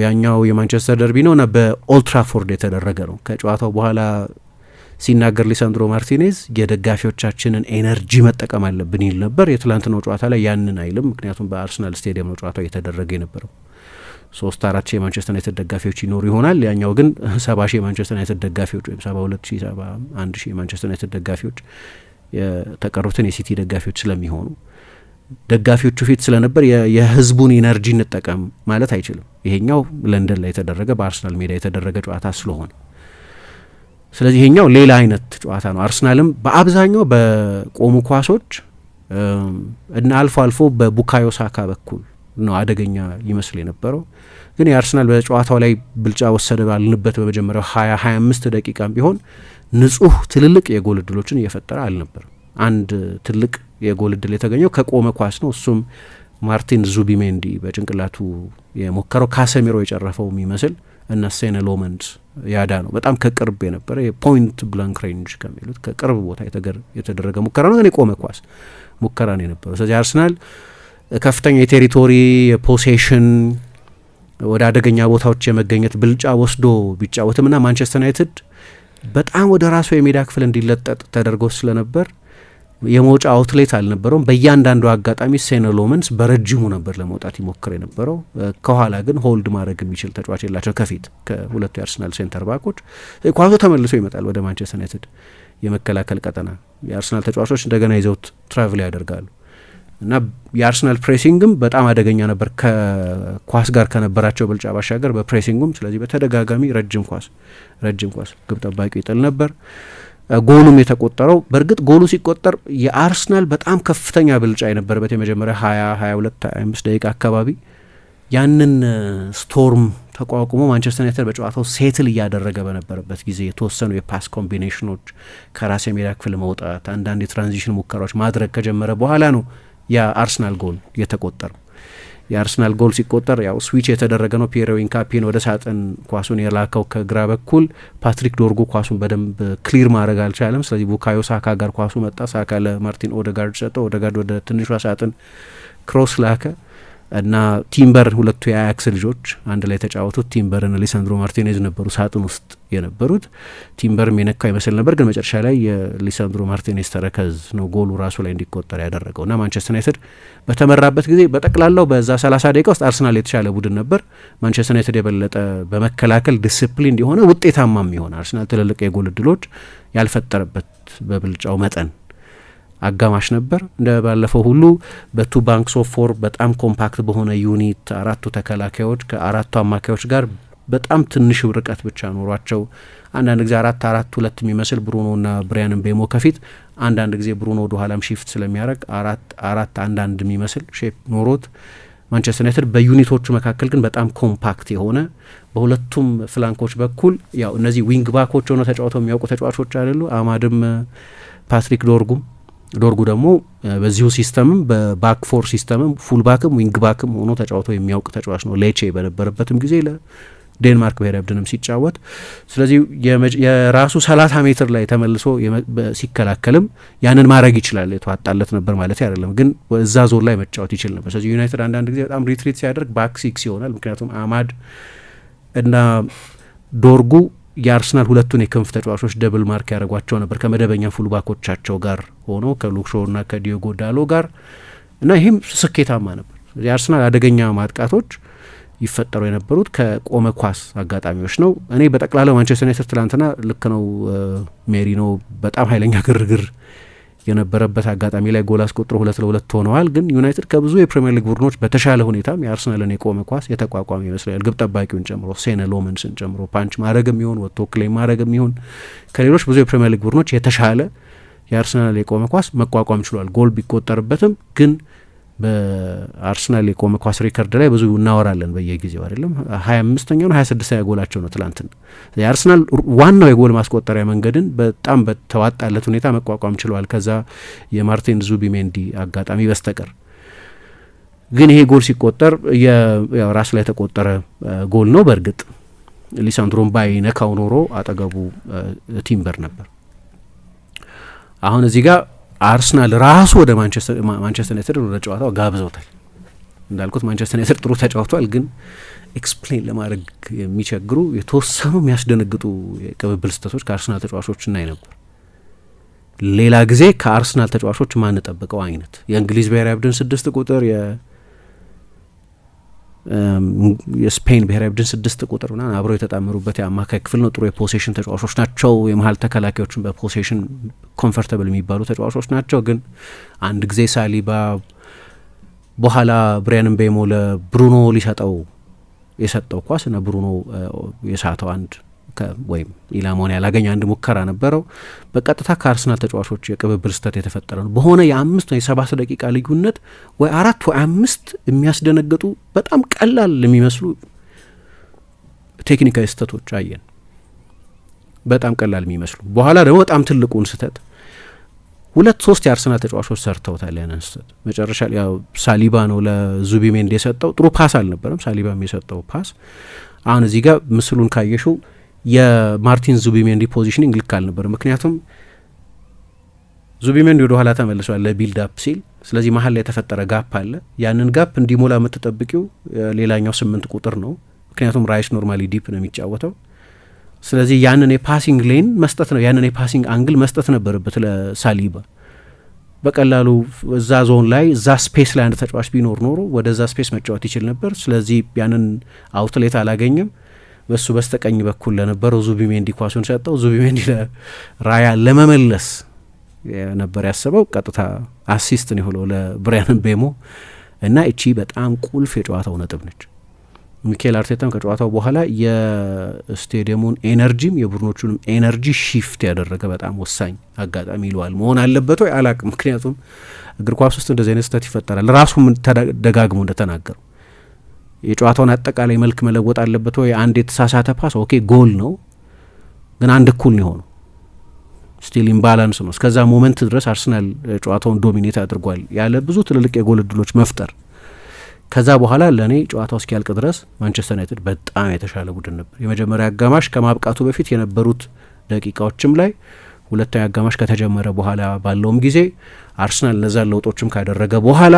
ያኛው የማንቸስተር ደርቢ ነውና በኦልትራፎርድ የተደረገ ነው። ከጨዋታው በኋላ ሲናገር ሊሳንድሮ ማርቲኔዝ የደጋፊዎቻችንን ኤነርጂ መጠቀም አለብን ይል ነበር። የትላንትናው ጨዋታ ላይ ያንን አይልም። ምክንያቱም በአርሰናል ስቴዲየም ነው ጨዋታው እየተደረገ የነበረው። 3-4 ሺህ የማንቸስተር ዩናይትድ ደጋፊዎች ይኖሩ ይሆናል። ያኛው ግን 70 ሺህ የማንቸስተር ዩናይትድ ደጋፊዎች ወይም 72 ሺህ 71 ሺህ የማንቸስተር ዩናይትድ ደጋፊዎች የተቀሩትን የሲቲ ደጋፊዎች ስለሚሆኑ ደጋፊዎቹ ፊት ስለነበር የህዝቡን ኢነርጂ እንጠቀም ማለት አይችልም። ይሄኛው ለንደን ላይ የተደረገ በአርሰናል ሜዳ የተደረገ ጨዋታ ስለሆነ ስለዚህ ይሄኛው ሌላ አይነት ጨዋታ ነው። አርሰናልም በአብዛኛው በቆሙ ኳሶች እና አልፎ አልፎ በቡካዮ ሳካ በኩል ነው አደገኛ ይመስል የነበረው። ግን የአርሰናል በጨዋታው ላይ ብልጫ ወሰደ ባልንበት በመጀመሪያው 20-25 ደቂቃም ቢሆን ንጹህ ትልልቅ የጎል እድሎችን እየፈጠረ አልነበር። አንድ ትልቅ የጎል እድል የተገኘው ከቆመ ኳስ ነው። እሱም ማርቲን ዙቢሜንዲ በጭንቅላቱ የሞከረው ካሰሚሮ የጨረፈው የሚመስል እና ሴነ ሎመንስ ያዳ ነው። በጣም ከቅርብ የነበረ የፖይንት ብላንክ ሬንጅ ከሚሉት ከቅርብ ቦታ የተደረገ ሙከራ ነው፣ ግን የቆመ ኳስ ሙከራ ነው የነበረው። ስለዚህ አርሰናል ከፍተኛ የቴሪቶሪ የፖሴሽን ወደ አደገኛ ቦታዎች የመገኘት ብልጫ ወስዶ ቢጫወትም ና ማንቸስተር ዩናይትድ በጣም ወደ ራሱ የሜዳ ክፍል እንዲለጠጥ ተደርጎ ስለነበር የመውጫ አውትሌት አልነበረውም። በእያንዳንዱ አጋጣሚ ሴነ ሎመንስ በረጅሙ ነበር ለመውጣት ይሞክር የነበረው። ከኋላ ግን ሆልድ ማድረግ የሚችል ተጫዋች የላቸው ከፊት ከሁለቱ የአርሰናል ሴንተር ባኮች። ኳሱ ተመልሶ ይመጣል ወደ ማንቸስተር ዩናይትድ የመከላከል ቀጠና። የአርሰናል ተጫዋቾች እንደገና ይዘውት ትራቭል ያደርጋሉ እና የአርሰናል ፕሬሲንግም በጣም አደገኛ ነበር ከኳስ ጋር ከነበራቸው ብልጫ ባሻገር በፕሬሲንጉም። ስለዚህ በተደጋጋሚ ረጅም ኳስ ግብ ጠባቂው ይጥል ነበር። ጎሉም የተቆጠረው በእርግጥ ጎሉ ሲቆጠር የአርሰናል በጣም ከፍተኛ ብልጫ የነበረበት የመጀመሪያ 22-25 ደቂቃ አካባቢ ያንን ስቶርም ተቋቁሞ ማንቸስተር ዩናይትድ በጨዋታው ሴትል እያደረገ በነበረበት ጊዜ የተወሰኑ የፓስ ኮምቢኔሽኖች ከራስ የሜዳ ክፍል መውጣት አንዳንድ የትራንዚሽን ሙከራዎች ማድረግ ከጀመረ በኋላ ነው የአርሰናል ጎል የተቆጠረው። የአርሰናል ጎል ሲቆጠር ያው ስዊች የተደረገ ነው። ፒየሮ ኢንካፒን ወደ ሳጥን ኳሱን የላከው ከግራ በኩል ፓትሪክ ዶርጉ ኳሱን በደንብ ክሊር ማድረግ አልቻለም። ስለዚህ ቡካዮ ሳካ ጋር ኳሱ መጣ። ሳካ ለማርቲን ኦደጋርድ ሰጠው። ኦደጋርድ ወደ ትንሿ ሳጥን ክሮስ ላከ እና ቲምበር ሁለቱ የአያክስ ልጆች አንድ ላይ ተጫወቱት። ቲምበርና ሊሳንድሮ ማርቲኔዝ ነበሩ ሳጥን ውስጥ የነበሩት። ቲምበርም የነካው ይመስል ነበር፣ ግን መጨረሻ ላይ የሊሳንድሮ ማርቲኔዝ ተረከዝ ነው ጎሉ ራሱ ላይ እንዲቆጠር ያደረገው እና ማንቸስተር ዩናይትድ በተመራበት ጊዜ በጠቅላላው በዛ 30 ደቂቃ ውስጥ አርሰናል የተሻለ ቡድን ነበር። ማንቸስተር ዩናይትድ የበለጠ በመከላከል ዲስፕሊን የሆነ ውጤታማም የሆነ አርሰናል ትልልቅ የጎል እድሎች ያልፈጠረበት በብልጫው መጠን አጋማሽ ነበር። እንደ ባለፈው ሁሉ በቱ ባንክስ ኦፍ ፎር በጣም ኮምፓክት በሆነ ዩኒት አራቱ ተከላካዮች ከአራቱ አማካዮች ጋር በጣም ትንሽ ርቀት ብቻ ኖሯቸው አንዳንድ ጊዜ 4-4-2 የሚመስል ብሩኖና ብሪያን ምቤሞ ከፊት አንዳንድ ጊዜ ብሩኖ ወደ ኋላም ሺፍት ስለሚያደርግ 4-4-1 የሚመስል ሼፕ ኖሮት ማንቸስተር ዩናይትድ በዩኒቶቹ መካከል ግን በጣም ኮምፓክት የሆነ በሁለቱም ፍላንኮች በኩል ያው እነዚህ ዊንግ ባኮች ሆነው ተጫውተው የሚያውቁ ተጫዋቾች አይደሉ። አማድም ፓትሪክ ዶርጉ ደግሞ በዚሁ ሲስተምም በባክ ፎር ሲስተምም ፉል ባክም ዊንግ ባክም ሆኖ ተጫውቶ የሚያውቅ ተጫዋች ነው። ሌቼ በነበረበትም ጊዜ ለዴንማርክ ብሔራዊ ቡድንም ሲጫወት፣ ስለዚህ የራሱ 30 ሜትር ላይ ተመልሶ ሲከላከልም ያንን ማድረግ ይችላል። የተዋጣለት ነበር ማለት አይደለም፣ ግን እዛ ዞን ላይ መጫወት ይችል ነበር። ስለዚህ ዩናይትድ አንዳንድ ጊዜ በጣም ሪትሪት ሲያደርግ ባክ ሲክስ ይሆናል። ምክንያቱም አማድ እና ዶርጉ የአርሰናል ሁለቱን የክንፍ ተጫዋቾች ደብል ማርክ ያደረጓቸው ነበር ከመደበኛ ፉልባኮቻቸው ጋር ሆኖ ከሉክሾ እና ከዲዮጎ ዳሎ ጋር እና ይህም ስኬታማ ነበር። የአርሰናል አደገኛ ማጥቃቶች ይፈጠሩ የነበሩት ከቆመ ኳስ አጋጣሚዎች ነው። እኔ በጠቅላላው ማንቸስተር ዩናይትድ ትላንትና ልክ ነው ሜሪኖ በጣም ኃይለኛ ግርግር የነበረበት አጋጣሚ ላይ ጎል አስቆጥሮ 2-2 ሆነዋል። ግን ዩናይትድ ከብዙ የፕሪሚየር ሊግ ቡድኖች በተሻለ ሁኔታም የአርሰናልን የቆመ ኳስ የተቋቋመ ይመስላል። ግብ ጠባቂውን ጨምሮ ሴነ ሎመንስን ጨምሮ ፓንች ማድረግም ይሁን ወጥቶ ክሌም ማድረግም ይሁን ከሌሎች ብዙ የፕሪሚየር ሊግ ቡድኖች የተሻለ የአርሰናል የቆመ ኳስ መቋቋም ችሏል። ጎል ቢቆጠርበትም ግን በአርሰናል የቆመ ኳስ ሪከርድ ላይ ብዙ እናወራለን በየጊዜው አይደለም። 25ኛው ነው 26ኛ ጎላቸው ነው ትላንትና። የአርሰናል ዋናው የጎል ማስቆጠሪያ መንገድን በጣም በተዋጣለት ሁኔታ መቋቋም ችሏል ከዛ የማርቲን ዙቢሜንዲ አጋጣሚ በስተቀር። ግን ይሄ ጎል ሲቆጠር ራስ ላይ የተቆጠረ ጎል ነው። በእርግጥ ሊሳንድሮን ባይነካው ኖሮ አጠገቡ ቲምበር ነበር። አሁን እዚህ ጋር አርሰናል ራሱ ወደ ማንቸስተር ዩናይትድ ወደ ጨዋታው ጋብዘውታል። እንዳልኩት ማንቸስተር ዩናይትድ ጥሩ ተጫውቷል፣ ግን ኤክስፕሌን ለማድረግ የሚቸግሩ የተወሰኑ የሚያስደነግጡ የቅብብል ስህተቶች ከአርሰናል ተጫዋቾች እናይ ነበር። ሌላ ጊዜ ከአርሰናል ተጫዋቾች ማንጠብቀው አይነት የእንግሊዝ ብሔራዊ ቡድን 6 ቁጥር የስፔን ብሔራዊ ቡድን 6 ቁጥር ና አብረው የተጣመሩበት የአማካይ ክፍል ነው። ጥሩ የፖሴሽን ተጫዋቾች ናቸው። የመሀል ተከላካዮችን በፖሴሽን ኮምፎርታብል የሚባሉ ተጫዋቾች ናቸው። ግን አንድ ጊዜ ሳሊባ በኋላ ብሪያን ምቤሞ ለብሩኖ ሊሰጠው የሰጠው ኳስ እና ብሩኖ የሳተው አንድ ወይም ኢላማውን ያላገኘ አንድ ሙከራ ነበረው። በቀጥታ ከአርሰናል ተጫዋቾች የቅብብል ስህተት የተፈጠረ ነው። በሆነ የ5 ወይ 7 ደቂቃ ልዩነት ወይ 4 ወይ 5 የሚያስደነግጡ በጣም ቀላል የሚመስሉ ቴክኒካዊ ስህተቶች አየን። በጣም ቀላል የሚመስሉ በኋላ ደግሞ በጣም ትልቁን ስህተት 2-3 የአርሰናል ተጫዋቾች ሰርተውታል። ያንን ስህተት መጨረሻ ያው ሳሊባ ነው ለዙቢሜንዲ የሰጠው። ጥሩ ፓስ አልነበረም ሳሊባም የሰጠው ፓስ። አሁን እዚህ ጋር ምስሉን ካየሽው የማርቲን ዙቢሜንዲ ፖዚሽኒንግ ልክ አልነበረም። ምክንያቱም ዙቢሜንዲ ወደ ኋላ ተመልሷል ለቢልድ አፕ ሲል፣ ስለዚህ መሀል ላይ የተፈጠረ ጋፕ አለ። ያንን ጋፕ እንዲሞላ የምትጠብቂው ሌላኛው 8 ቁጥር ነው። ምክንያቱም ራይስ ኖርማሊ ዲፕ ነው የሚጫወተው። ስለዚህ ያንን የፓሲንግ ሌን መስጠት ነው፣ ያንን የፓሲንግ አንግል መስጠት ነበረበት ለሳሊባ። በቀላሉ እዛ ዞን ላይ እዛ ስፔስ ላይ አንድ ተጫዋች ቢኖር ኖሮ ወደዛ ስፔስ መጫወት ይችል ነበር። ስለዚህ ያንን አውትሌት አላገኘም። በሱ በስተቀኝ በኩል ለነበረው ዙቢሜንዲ ኳሱን ሰጠው። ዙቢሜንዲ ለራያ ለመመለስ ነበር ያሰበው። ቀጥታ አሲስት ነው የሆነው ለብሪያን ምቤሞ እና እቺ በጣም ቁልፍ የጨዋታው ነጥብ ነች። ሚኬል አርቴታም ከጨዋታው በኋላ የስቴዲየሙን ኤነርጂም የቡድኖቹንም ኤነርጂ ሺፍት ያደረገ በጣም ወሳኝ አጋጣሚ ይለዋል። መሆን አለበት ወይ አላቅም። ምክንያቱም እግር ኳስ ውስጥ እንደዚህ አይነት ስህተት ይፈጠራል። ራሱም ደጋግሞ እንደተናገሩ የጨዋታውን አጠቃላይ መልክ መለወጥ አለበት ወይ? አንድ የተሳሳተ ፓስ ኦኬ ጎል ነው፣ ግን አንድ እኩል ነው የሆነው። ስቲል ኢምባላንስ ነው። እስከዛ ሞመንት ድረስ አርሰናል ጨዋታውን ዶሚኔት አድርጓል ያለ ብዙ ትልልቅ የጎል እድሎች መፍጠር። ከዛ በኋላ ለእኔ ጨዋታው እስኪያልቅ ድረስ ማንቸስተር ዩናይትድ በጣም የተሻለ ቡድን ነበር። የመጀመሪያ አጋማሽ ከማብቃቱ በፊት የነበሩት ደቂቃዎችም ላይ፣ ሁለተኛ አጋማሽ ከተጀመረ በኋላ ባለውም ጊዜ አርሰናል እነዛን ለውጦችም ካደረገ በኋላ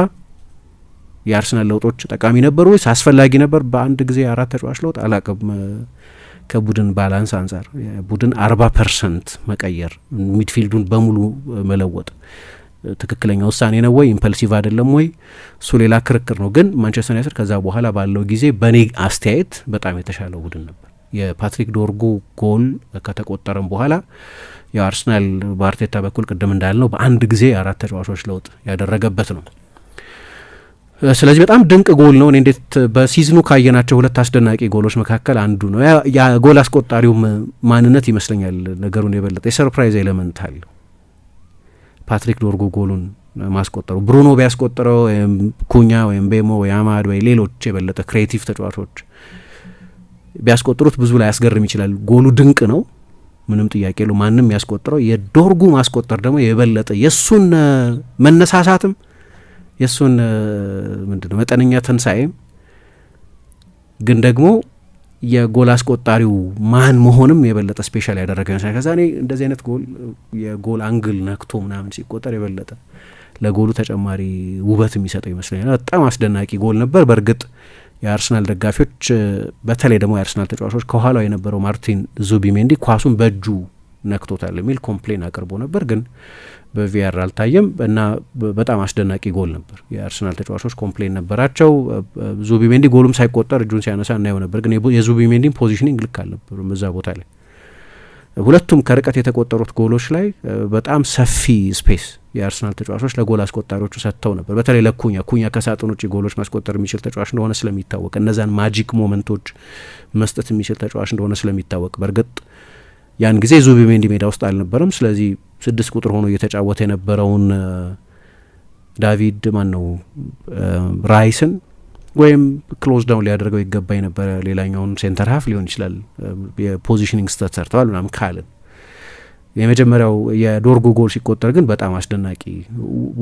የአርሰናል ለውጦች ጠቃሚ ነበሩ ወይስ አስፈላጊ ነበር? በአንድ ጊዜ 4 ተጫዋች ለውጥ አላቅም። ከቡድን ባላንስ አንጻር ቡድን 40% መቀየር፣ ሚድፊልዱን በሙሉ መለወጥ ትክክለኛ ውሳኔ ነው ወይ? ኢምፐልሲቭ አይደለም ወይ? እሱ ሌላ ክርክር ነው። ግን ማንቸስተር ዩናይትድ ከዛ በኋላ ባለው ጊዜ በኔ አስተያየት በጣም የተሻለው ቡድን ነበር። የፓትሪክ ዶርጉ ጎል ከተቆጠረም በኋላ የአርሰናል በአርቴታ በኩል ቅድም እንዳልነው በአንድ ጊዜ 4 ተጫዋቾች ለውጥ ያደረገበት ነው። ስለዚህ በጣም ድንቅ ጎል ነው። እኔ እንዴት በሲዝኑ ካየናቸው 2 አስደናቂ ጎሎች መካከል አንዱ ነው። ያ ጎል አስቆጣሪው ማንነት ይመስለኛል ነገሩን የበለጠ የሰርፕራይዝ ኤሌመንት አለው። ፓትሪክ ዶርጉ ጎሉን ማስቆጠሩ ብሩኖ ቢያስቆጥረው ወይም ኩኛ ወይም ቤሞ ወይ አማድ ወይ ሌሎች የበለጠ ክሬቲቭ ተጫዋቾች ቢያስቆጥሩት ብዙ ላይ ያስገርም ይችላል። ጎሉ ድንቅ ነው፣ ምንም ጥያቄ የለው። ማንም ያስቆጥረው የዶርጉ ማስቆጠር ደግሞ የበለጠ የእሱን መነሳሳትም የእሱን ምንድነው መጠነኛ ትንሳኤም ግን ደግሞ የጎል አስቆጣሪው ማን መሆንም የበለጠ ስፔሻል ያደረገ ይመስላል። ከዛ እኔ እንደዚህ አይነት ጎል የጎል አንግል ነክቶ ምናምን ሲቆጠር የበለጠ ለጎሉ ተጨማሪ ውበት የሚሰጠው ይመስለኛል። በጣም አስደናቂ ጎል ነበር። በእርግጥ የአርሰናል ደጋፊዎች በተለይ ደግሞ የአርሰናል ተጫዋቾች ከኋላው የነበረው ማርቲን ዙቢሜንዲ ኳሱን በእጁ ነክቶታል የሚል ኮምፕሌን አቅርቦ ነበር፣ ግን በቪአር አልታየም እና በጣም አስደናቂ ጎል ነበር። የአርሰናል ተጫዋቾች ኮምፕሌን ነበራቸው። ዙቢሜንዲ ጎሉም ሳይቆጠር እጁን ሲያነሳ እናየው ነበር፣ ግን የዙቢሜንዲን ፖዚሽኒንግ ልክ አልነበሩም እዛ ቦታ ላይ። ሁለቱም ከርቀት የተቆጠሩት ጎሎች ላይ በጣም ሰፊ ስፔስ የአርሰናል ተጫዋቾች ለጎል አስቆጣሪዎቹ ሰጥተው ነበር። በተለይ ኩኛ ከሳጥን ውጭ ጎሎች ማስቆጠር የሚችል ተጫዋች እንደሆነ ስለሚታወቅ፣ እነዛን ማጂክ ሞመንቶች መስጠት የሚችል ተጫዋች እንደሆነ ስለሚታወቅ፣ በእርግጥ ያን ጊዜ ዙቢሜንዲ ሜዳ ውስጥ አልነበረም። ስለዚህ 6 ቁጥር ሆኖ እየተጫወተ የነበረውን ዳቪድ ራይስን ወይም ክሎዝ ዳውን ሊያደርገው ይገባ የነበረ ሌላኛውን ሴንተር ሀፍ ሊሆን ይችላል። የፖዚሽኒንግ ስህተት ሰርተዋል ምናምን ካልን የመጀመሪያው የዶርጉ ጎል ሲቆጠር ግን በጣም አስደናቂ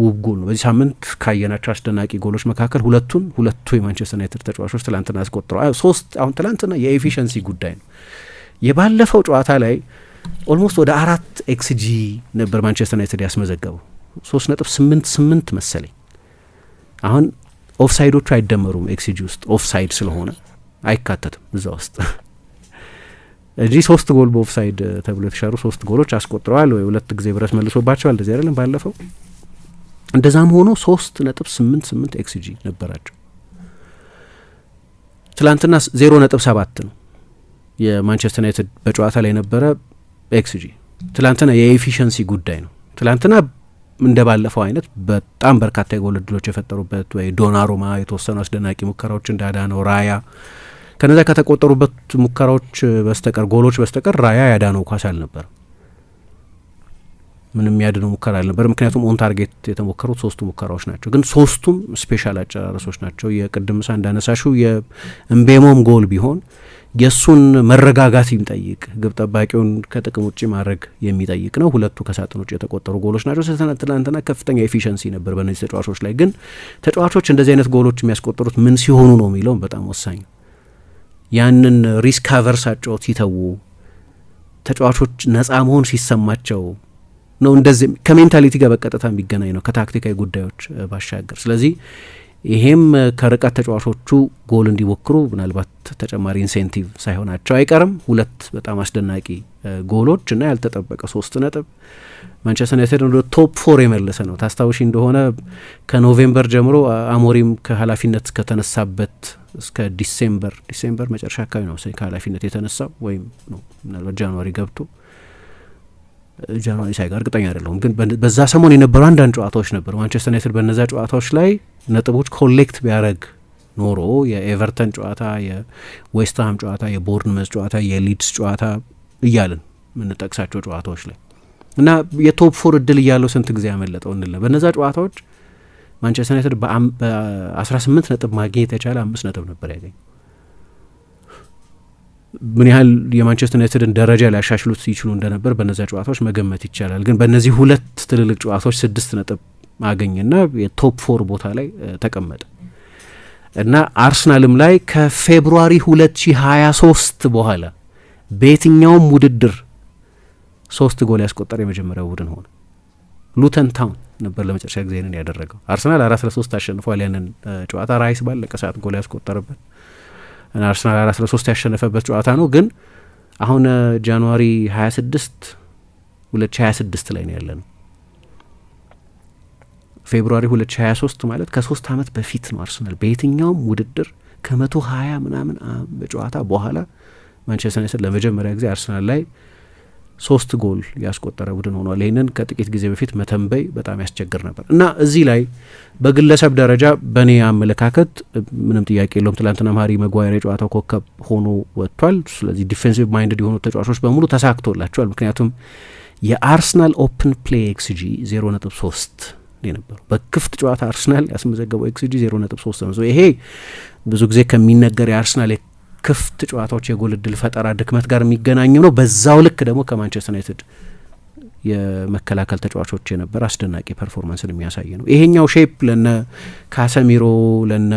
ውብ ጎል ነው። በዚህ ሳምንት ካየናቸው አስደናቂ ጎሎች መካከል ሁለቱ የማንቸስተር ዩናይትድ ተጫዋቾች ትላንትና አስቆጥረዋል። 3 አሁን ትላንትና የኤፊሽንሲ ጉዳይ ነው። የባለፈው ጨዋታ ላይ ኦልሞስት ወደ 4 ኤክስጂ ነበር ማንቸስተር ዩናይትድ ያስመዘገበው 3.88 መሰለኝ። አሁን ኦፍሳይዶቹ አይደመሩም ኤክስጂ ውስጥ ኦፍሳይድ ስለሆነ አይካተትም እዛ ውስጥ እንጂ 3 ጎል በኦፍሳይድ ተብሎ የተሻሩ 3 ጎሎች አስቆጥረዋል ወይ 2 ጊዜ ብረስ መልሶባቸዋል። እንደዚህ አይደለም ባለፈው። እንደዛም ሆኖ 3.88 ኤክስጂ ነበራቸው። ትላንትና 0.7 ነው የማንቸስተር ዩናይትድ በጨዋታ ላይ የነበረ ኤክስጂ። ትላንትና የኤፊሽንሲ ጉዳይ ነው። ትላንትና እንደ ባለፈው አይነት በጣም በርካታ የጎል እድሎች የፈጠሩበት ወይ ዶናሩማ የተወሰኑ አስደናቂ ሙከራዎች እንዳዳነው ራያ ከነዛ ከተቆጠሩበት ሙከራዎች በስተቀር ጎሎች በስተቀር ራያ ያዳነው ኳስ አልነበር። ምንም ያድነው ሙከራ አልነበር። ምክንያቱም ኦን ታርጌት የተሞከሩት 3 ሙከራዎች ናቸው። ግን 3ቱም ስፔሻል አጨራረሶች ናቸው። የቅድም ሳ እንዳነሳሹ የእምቤሞም ጎል ቢሆን የእሱን መረጋጋት የሚጠይቅ ግብ ጠባቂውን ከጥቅም ውጭ ማድረግ የሚጠይቅ ነው። 2ቱ ከሳጥን ውጭ የተቆጠሩ ጎሎች ናቸው። ትናንትና ከፍተኛ ኤፊሽንሲ ነበር በእነዚህ ተጫዋቾች ላይ። ግን ተጫዋቾች እንደዚህ አይነት ጎሎች የሚያስቆጠሩት ምን ሲሆኑ ነው የሚለውን በጣም ወሳኝ ነው። ያንን ሪስክ አቨርስ አጨዋወት ሲተዉ ተጫዋቾች ነጻ መሆን ሲሰማቸው ነው። እንደዚህ ከሜንታሊቲ ጋር በቀጥታ የሚገናኝ ነው ከታክቲካዊ ጉዳዮች ባሻገር። ስለዚህ ይሄም ከርቀት ተጫዋቾቹ ጎል እንዲሞክሩ ምናልባት ተጨማሪ ኢንሴንቲቭ ሳይሆናቸው አይቀርም። 2 በጣም አስደናቂ ጎሎች እና ያልተጠበቀ 3 ነጥብ ማንቸስተር ዩናይትድ ወደ ቶፕ 4 የመለሰ ነው። ታስታውሺ እንደሆነ ከኖቬምበር ጀምሮ አሞሪም ከኃላፊነት ከተነሳበት እስከ ዲሴምበር መጨረሻ አካባቢ ነው ከኃላፊነት የተነሳው ወይም ነው ምናልባት ጃንዋሪ ገብቶ ጃንዋሪ ሳይጋ እርግጠኛ አይደለሁም። ግን በዛ ሰሞን የነበሩ አንዳንድ ጨዋታዎች ነበሩ። ማንቸስተር ዩናይትድ በነዛ ጨዋታዎች ላይ ነጥቦች ኮሌክት ቢያደርግ ኖሮ የኤቨርተን ጨዋታ፣ የዌስትሃም ጨዋታ፣ የቦርንመዝ ጨዋታ፣ የሊድስ ጨዋታ እያልን የምንጠቅሳቸው ጨዋታዎች ላይ እና የቶፕ 4 እድል እያለው ስንት ጊዜ ያመለጠው እንለ። በነዛ ጨዋታዎች ማንቸስተር ዩናይትድ በ18 ነጥብ ማግኘት የቻለ 5 ነጥብ ነበር ያገኘ። ምን ያህል የማንቸስተር ዩናይትድን ደረጃ ሊያሻሽሉት ይችሉ እንደነበር በነዛ ጨዋታዎች መገመት ይቻላል። ግን በእነዚህ 2 ትልልቅ ጨዋታዎች 6 ነጥብ አገኘና የቶፕ 4 ቦታ ላይ ተቀመጠ እና አርሰናልም ላይ ከፌብሩዋሪ 2023 በኋላ በየትኛውም ውድድር 3 ጎል ያስቆጠረ የመጀመሪያው ቡድን ሆነ። ሉተን ታውን ነበር ለመጨረሻ ጊዜ ይህንን ያደረገው። አርሰናል 4-3 አሸንፏል። ያንን ጨዋታ ራይስ ባለቀ ሰዓት ጎል ያስቆጠረበት እና አርሰናል 4-3 ያሸነፈበት ጨዋታ ነው። ግን አሁን ጃንዋሪ 26 2026 ላይ ነው ያለነው። ፌብሩዋሪ 2023 ማለት ከ3 ዓመት በፊት ነው። አርሰናል በየትኛውም ውድድር ከ120 ምናምን በጨዋታ በኋላ ማንቸስተር ዩናይትድ ለመጀመሪያ ጊዜ አርሰናል ላይ 3 ጎል ያስቆጠረ ቡድን ሆኗል። ይህንን ከጥቂት ጊዜ በፊት መተንበይ በጣም ያስቸግር ነበር እና እዚህ ላይ በግለሰብ ደረጃ በእኔ አመለካከት ምንም ጥያቄ የለውም። ትላንትና ሃሪ ማጓየር የጨዋታው ኮከብ ሆኖ ወጥቷል። ስለዚህ ዲፌንሲቭ ማይንድድ የሆኑ ተጫዋቾች በሙሉ ተሳክቶላቸዋል። ምክንያቱም የአርሰናል ኦፕን ፕሌይ ኤክስጂ 0.3 ነበሩ። በክፍት ጨዋታ አርሰናል ያስመዘገበው ኤክስጂ 0.3 ነው። ይሄ ብዙ ጊዜ ከሚነገር የአርሰናል ክፍት ጨዋታዎች የጎል እድል ፈጠራ ድክመት ጋር የሚገናኝ ነው። በዛው ልክ ደግሞ ከማንቸስተር ዩናይትድ የመከላከል ተጫዋቾች የነበረ አስደናቂ ፐርፎርማንስን የሚያሳይ ነው። ይሄኛው ሼፕ ለነ ካሰሚሮ ለነ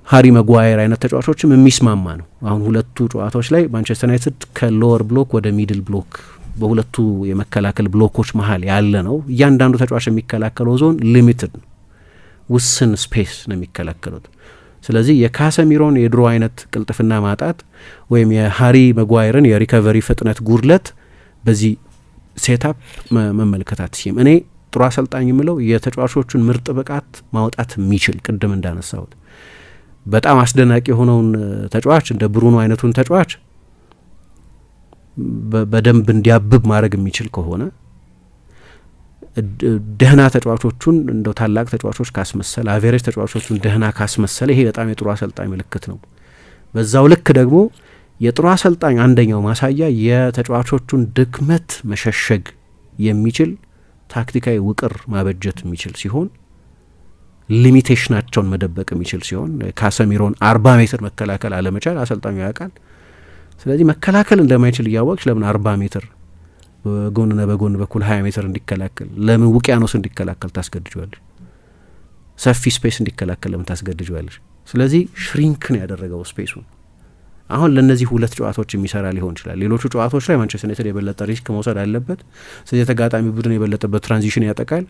ሃሪ ማጓየር አይነት ተጫዋቾችም የሚስማማ ነው። አሁን 2ቱ ጨዋታዎች ላይ ማንቸስተር ዩናይትድ ከሎወር ብሎክ ወደ ሚድል ብሎክ በሁለቱ የመከላከል ብሎኮች መሀል ያለ ነው። እያንዳንዱ ተጫዋች የሚከላከለው ዞን ሊሚትድ ነው፣ ውስን ስፔስ ነው የሚከላከሉት። ስለዚህ የካሰሚሮን የድሮ አይነት ቅልጥፍና ማጣት ወይም የሃሪ ማጓየርን የሪከቨሪ ፍጥነት ጉድለት በዚህ ሴታፕ መመልከት አትችም። እኔ ጥሩ አሰልጣኝ የምለው የተጫዋቾቹን ምርጥ ብቃት ማውጣት የሚችል ቅድም እንዳነሳሁት በጣም አስደናቂ የሆነውን ተጫዋች እንደ ብሩኖ አይነቱን ተጫዋች በደንብ እንዲያብብ ማድረግ የሚችል ከሆነ ደህና ተጫዋቾቹን እንደው ታላቅ ተጫዋቾች ካስመሰለ አቬሬጅ ተጫዋቾቹን ደህና ካስመሰለ ይሄ በጣም የጥሩ አሰልጣኝ ምልክት ነው። በዛው ልክ ደግሞ የጥሩ አሰልጣኝ አንደኛው ማሳያ የተጫዋቾቹን ድክመት መሸሸግ የሚችል ታክቲካዊ ውቅር ማበጀት የሚችል ሲሆን ሊሚቴሽናቸውን መደበቅ የሚችል ሲሆን ካሰሚሮን 40 ሜትር መከላከል አለመቻል አሰልጣኙ ያውቃል። ስለዚህ መከላከል እንደማይችል እያወቅሽ ለምን 40 ሜትር በጎንና በጎን በኩል 20 ሜትር እንዲከላከል ለምን ውቅያኖስ እንዲከላከል ታስገድጇለሽ? ሰፊ ስፔስ እንዲከላከል ለምን ታስገድጇለሽ? ስለዚህ ሽሪንክ ነው ያደረገው ስፔሱን። አሁን ለነዚህ 2 ጨዋታዎች የሚሰራ ሊሆን ይችላል። ሌሎቹ ጨዋታዎች ላይ ማንቸስተር ዩናይትድ የበለጠ ሪስክ መውሰድ አለበት። ስለዚህ የተጋጣሚ ቡድን የበለጠበት ትራንዚሽን ያጠቃል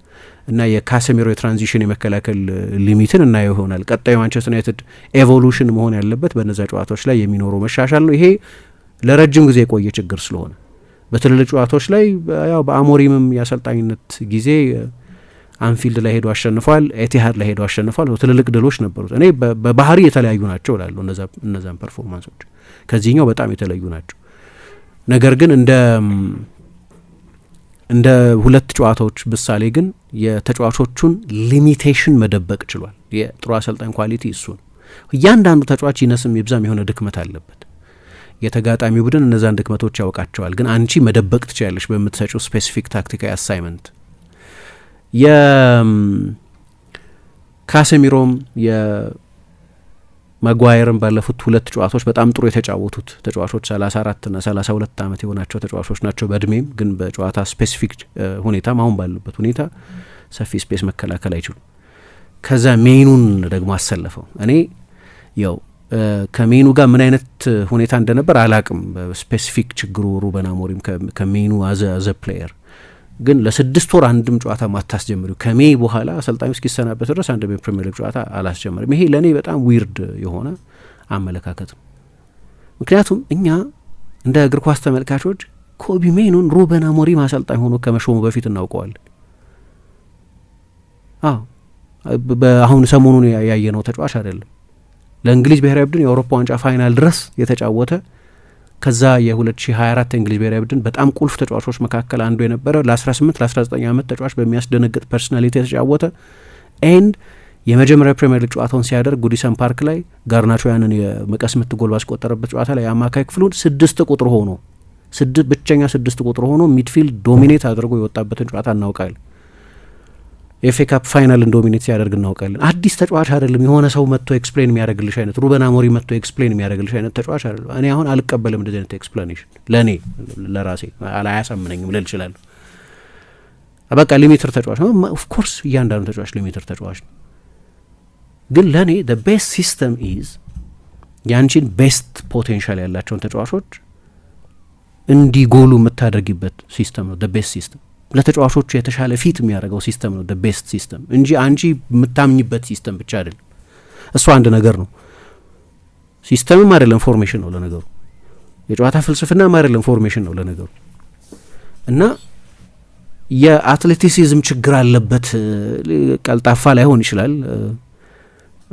እና የካሰሚሮ የትራንዚሽን የመከላከል ሊሚትን እናየው ይሆናል። ቀጣዩ ማንቸስተር ዩናይትድ ኤቮሉሽን መሆን ያለበት በነዛ ጨዋታዎች ላይ የሚኖረው መሻሻል ነው። ይሄ ለረጅም ጊዜ የቆየ ችግር ስለሆነ በትልልቅ ጨዋታዎች ላይ ያው በአሞሪምም የአሰልጣኝነት ጊዜ አንፊልድ ላይ ሄዶ አሸንፏል፣ ኤቲሃድ ላይ ሄዶ አሸንፏል። ትልልቅ ድሎች ነበሩት። እኔ በባህሪ የተለያዩ ናቸው እላለሁ እነዛን ፐርፎርማንሶች ከዚህኛው በጣም የተለዩ ናቸው። ነገር ግን እንደ ሁለት ጨዋታዎች ምሳሌ ግን የተጫዋቾቹን ሊሚቴሽን መደበቅ ችሏል። የጥሩ አሰልጣኝ ኳሊቲ እሱ ነው። እያንዳንዱ ተጫዋች ይነስም ይብዛም የሆነ ድክመት አለበት። የተጋጣሚ ቡድን እነዛን ድክመቶች ያውቃቸዋል። ግን አንቺ መደበቅ ትችላለሽ በምትሰጪው ስፔሲፊክ ታክቲካዊ አሳይመንት። የካሴሚሮም የማጓየርም ባለፉት ሁለት ጨዋታዎች በጣም ጥሩ የተጫወቱት ተጫዋቾች 34 እና 32 ዓመት የሆናቸው ተጫዋቾች ናቸው በእድሜም። ግን በጨዋታ ስፔሲፊክ ሁኔታም አሁን ባሉበት ሁኔታ ሰፊ ስፔስ መከላከል አይችሉም። ከዛ ሜኑን ደግሞ አሰለፈው። እኔ ያው ከሜኑ ጋር ምን አይነት ሁኔታ እንደነበር አላቅም። በስፔሲፊክ ችግሩ ሩበን አሞሪም ከሜኑ አዘ ፕሌየር ግን ለ6 ወር አንድም ጨዋታ ማታስጀምሪው ከሜይ በኋላ አሰልጣኙ እስኪሰናበት ድረስ አንድም የፕሪሚየር ሊግ ጨዋታ አላስጀምርም። ይሄ ለእኔ በጣም ዊርድ የሆነ አመለካከት ነው። ምክንያቱም እኛ እንደ እግር ኳስ ተመልካቾች ኮቢ ሜኑን ሩበን አሞሪም አሰልጣኝ ሆኖ ከመሾሙ በፊት እናውቀዋለን። አሁን ሰሞኑን ያየነው ተጫዋች አይደለም። ለእንግሊዝ ብሔራዊ ቡድን የአውሮፓ ዋንጫ ፋይናል ድረስ የተጫወተ ከዛ የ2024 የእንግሊዝ ብሔራዊ ቡድን በጣም ቁልፍ ተጫዋቾች መካከል አንዱ የነበረ ለ18 ለ19 ዓመት ተጫዋች በሚያስደነግጥ ፐርሶናሊቲ የተጫወተ ኤንድ የመጀመሪያ ፕሪሚየር ሊግ ጨዋታውን ሲያደርግ ጉዲሰን ፓርክ ላይ ጋርናቾ ያንን የመቀስ ምት ጎል ባስቆጠረበት ጨዋታ ላይ የአማካይ ክፍሉን 6 ቁጥር ሆኖ ብቸኛ 6 ቁጥር ሆኖ ሚድፊልድ ዶሚኔት አድርጎ የወጣበትን ጨዋታ እናውቃለን። ኤፍ ኤ ካፕ ፋይናልን ዶሚኔት ሲያደርግ እናውቃለን። አዲስ ተጫዋች አይደለም። የሆነ ሰው መጥቶ ኤክስፕሌን የሚያደርግልሽ አይነት ሩበን አሞሪም መጥቶ ኤክስፕሌን የሚያደርግልሽ አይነት ተጫዋች አይደለም። እኔ አሁን አልቀበልም እንደዚህ አይነት ኤክስፕላኔሽን። ለእኔ ለራሴ አያሳምነኝም ልል እችላለሁ። በቃ ሊሚትር ተጫዋች ነው። ኦፍኮርስ እያንዳንዱ ተጫዋች ሊሚትር ተጫዋች ነው። ግን ለእኔ ቤስት ሲስተም ኢዝ ያንቺን ቤስት ፖቴንሻል ያላቸውን ተጫዋቾች እንዲጎሉ የምታደርጊበት ሲስተም ነው ቤስት ሲስተም። ለተጫዋቾቹ የተሻለ ፊት የሚያደርገው ሲስተም ነው ቤስት ሲስተም እንጂ አንቺ የምታምኝበት ሲስተም ብቻ አይደለም። እሱ አንድ ነገር ነው። ሲስተምም አይደለም ፎርሜሽን ነው ለነገሩ። የጨዋታ ፍልስፍናም አይደለም ፎርሜሽን ነው ለነገሩ። እና የአትሌቲሲዝም ችግር አለበት። ቀልጣፋ ላይሆን ይችላል።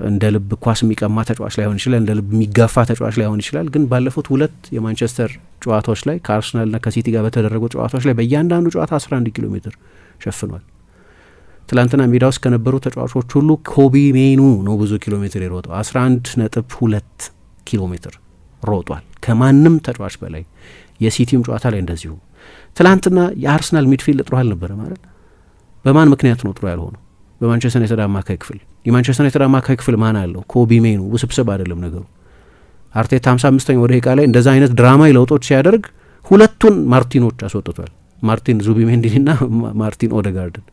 እንደ ልብ ኳስ የሚቀማ ተጫዋች ላይሆን ይችላል። እንደ ልብ የሚጋፋ ተጫዋች ላይሆን ይችላል። ግን ባለፉት ሁለት የማንቸስተር ጨዋታዎች ላይ ከአርሰናልና ከሲቲ ጋር በተደረጉ ጨዋታዎች ላይ በእያንዳንዱ ጨዋታ 11 ኪሎ ሜትር ሸፍኗል። ትላንትና ሜዳ ውስጥ ከነበሩ ተጫዋቾች ሁሉ ኮቢ ሜኑ ነው ብዙ ኪሎ ሜትር የሮጠው 11.2 ኪሎ ሜትር ሮጧል፣ ከማንም ተጫዋች በላይ። የሲቲም ጨዋታ ላይ እንደዚሁ። ትላንትና የአርሰናል ሚድፊልድ ጥሩ አልነበረ ማለት። በማን ምክንያት ነው ጥሩ ያልሆነው? በማንቸስተር ዩናይትድ አማካይ ክፍል። የማንቸስተር ዩናይትድ አማካይ ክፍል ማን አለው? ኮቢ ሜኑ። ውስብስብ አይደለም ነገሩ። አርቴታ 55ኛው ደቂቃ ላይ እንደዛ አይነት ድራማዊ ለውጦች ሲያደርግ ሁለቱን ማርቲኖች አስወጥቷል። ማርቲን ዙቢሜንዲና ማርቲን ኦዴጋርድን።